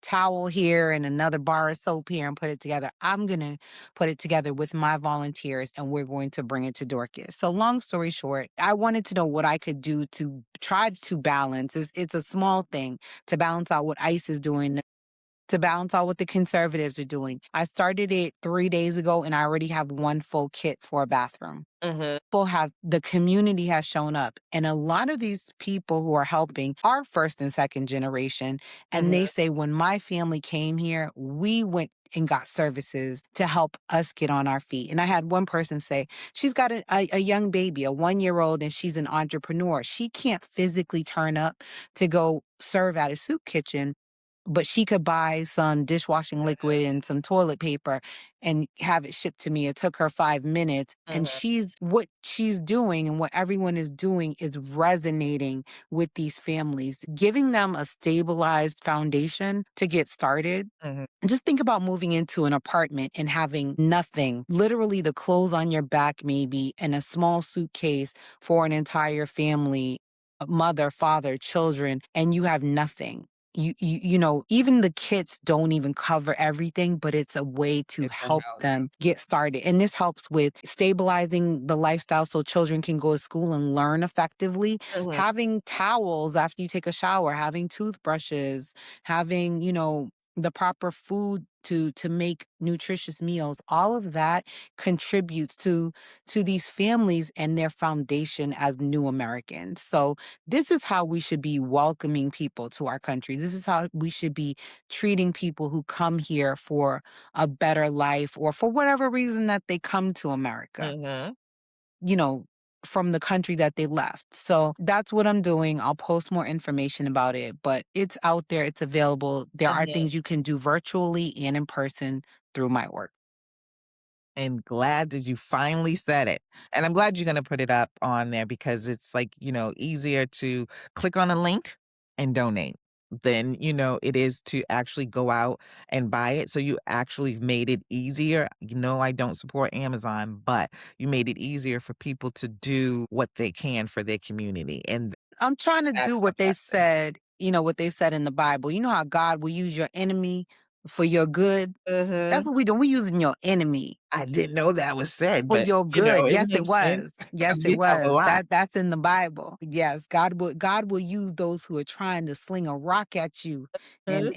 towel here and another bar of soap here and put it together. I'm going to put it together with my volunteers and we're going to bring it to Dorcas. So, long story short, I wanted to know what I could do to try to balance. It's a small thing to balance out what ICE is doing, to balance out what the conservatives are doing. I started it 3 days ago and I already have one full kit for a bathroom. mhm, The community has shown up. And a lot of these people who are helping are first and second generation. And they mhm, say, when my family came here, we went and got services to help us get on our feet. And I had one person say, she's got a young baby, a 1 year old, and she's an entrepreneur. She can't physically turn up to go serve at a soup kitchen, but she could buy some dishwashing liquid and some toilet paper and have it shipped to me. It took her 5 minutes. And mhm, what she's doing and what everyone is doing is resonating with these families, giving them a stabilized foundation to get started. mhm. Just think about moving into an apartment and having nothing, literally the clothes on your back, maybe, and a small suitcase for an entire family, a mother, father, children, and you have nothing. even the kits don't even cover everything, but it's a way to It's a help help. them get started. And this helps with stabilizing the lifestyle so children can go to school and learn effectively. Mhm, Having towels after you take a shower, having toothbrushes, having, the proper food to make nutritious meals, all of that contributes to these families and their foundation as new Americans. So this is how we should be welcoming people to our country. This is how we should be treating people who come here for a better life or for whatever reason that they come to America, mhm, you know, from the country that they left. So that's what I'm doing. I'll post more information about it, but it's out there, it's available. There are mhm. things you can do virtually and in person through my work. And glad that you finally said it. And I'm glad you're gonna put it up on there because it's like, easier to click on a link and donate than, it is to actually go out and buy it. So you actually made it easier. I don't support Amazon, but you made it easier for people to do what they can for their community. And I'm trying to that's do the what they best thing. said, what they said in the Bible. You know how God will use your enemy for your good? That's Mhm. what we doing. We using your enemy I didn't know that was said, for but, your good. it Yes, it makes sense was. Yes, 'cause it we have a was. lot. That's in the Bible. Yes, God will use those who are trying to sling a rock at you and Mhm,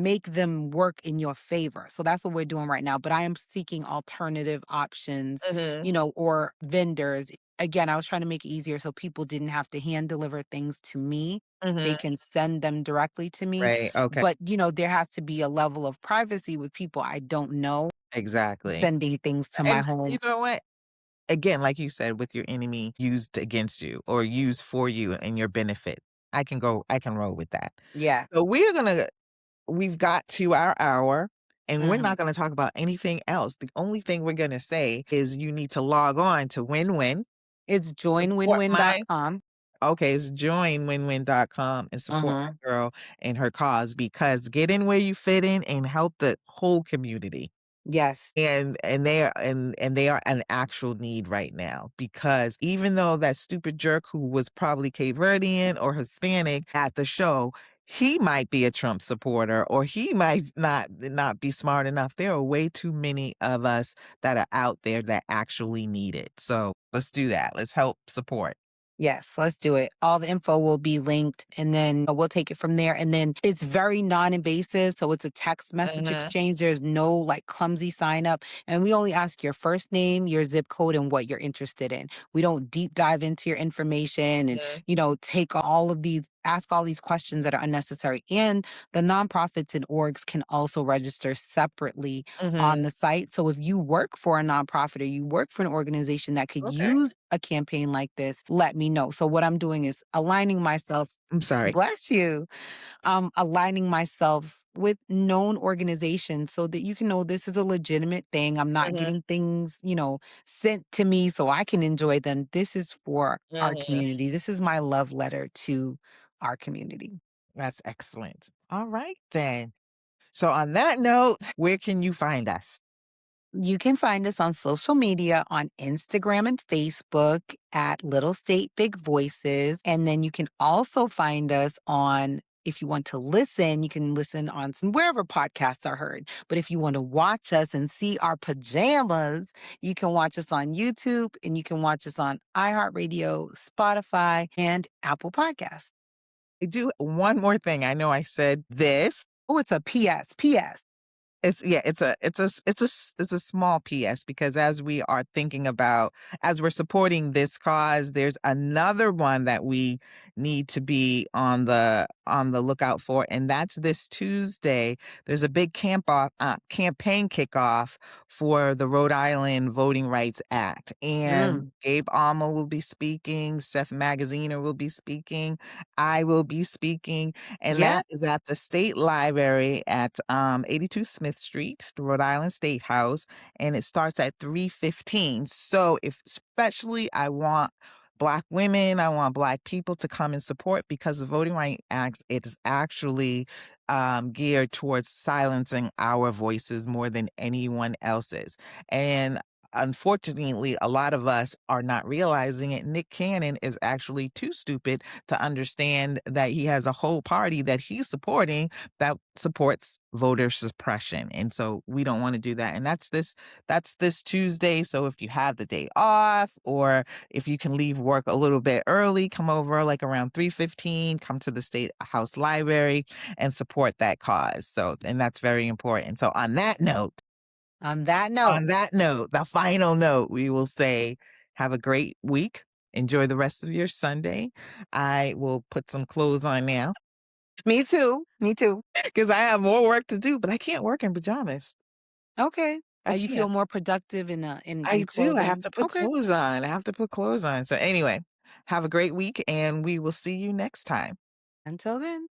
make them work in your favor. So that's what we're doing right now. But I am seeking alternative options, mhm, or vendors. Again, I was trying to make it easier so people didn't have to hand deliver things to me. They mhm. can send them directly to me. Right, okay. But, there has to be a level of privacy with people I don't know Exactly. sending things to my And home. you know what? Again, like you said, with your enemy used against you or used for you and your benefit, I can roll with that. Yeah. So we've got to our hour and we're Mhm. not gonna talk about anything else. The only thing we're gonna say is you need to log on to Wyn Wyn, It's support my joinwinwin.com. okay, it's joinwinwin.com and support Mhm. my girl and her cause because get in where you fit in and help the whole community. Yes. And they are an actual need right now because even though that stupid jerk who was probably Cape Verdean or Hispanic at the show, he might be a Trump supporter or he might not be smart enough. There are way too many of us that are out there that actually need it. So let's do that. Let's help support. Yes, let's do it. All the info will be linked and then we'll take it from there. And then it's very non invasive. So it's a text message Mhm, exchange. There's no like clumsy sign up. And we only ask your first name, your zip code, and what you're interested in. We don't deep dive into your information and, mhm, ask all these questions that are unnecessary. And the nonprofits and orgs can also register separately on mhm. the site. So if you work for a nonprofit or you work for an organization that could Okay. use a campaign like this, let me know. So what I'm doing is aligning myself, I'm sorry. bless you, aligning myself with known organizations so that you can know this is a legitimate thing. I'm not Mhm, getting things, sent to me so I can enjoy them. This is for our mhm. community. This is my love letter to our community. That's excellent. All right then. So on that note, where can you find us? You can find us on social media on Instagram and Facebook at Little State Big Voices. And then you can also find us if you want to listen, you can listen on wherever podcasts are heard. But if you want to watch us and see our pajamas, you can watch us on YouTube and you can watch us on iHeartRadio, Spotify, and Apple Podcasts. I do one more thing. I know I said this. Oh, it's a PS. PS. It's yeah, it's a small PS because as we are thinking about as we're supporting this cause, there's another one that we need to be on the lookout for, and that's this Tuesday. There's a big campaign kickoff for the Rhode Island Voting Rights Act, and Mm. Gabe Alma will be speaking, Seth Magaziner will be speaking, I will be speaking, and Yeah. that is at the State Library at, 82 Smith Street, the Rhode Island State House, and it starts at 3:15. So if especially I want Black women, I want Black people to come and support because the Voting Rights Act, it is actually, geared towards silencing our voices more than anyone else's, and unfortunately, a lot of us are not realizing it. Nick Cannon is actually too stupid to understand that he has a whole party that he's supporting that supports voter suppression. And so we don't want to do that. And that's this Tuesday. So if you have the day off or if you can leave work a little bit early, come over like around 3:15, come to the State House Library and support that cause. So and that's very important. So On that note, on that note, the final note, we will say, have a great week. Enjoy the rest of your Sunday. I will put some clothes on now me too. Me too. because I have more work to do, but I can't work in pajamas. Okay. I You feel can't. more productive in I do. I have clothing. to put Okay. clothes on. I have to put clothes on. So, anyway, have a great week and we will see you next time. Until then.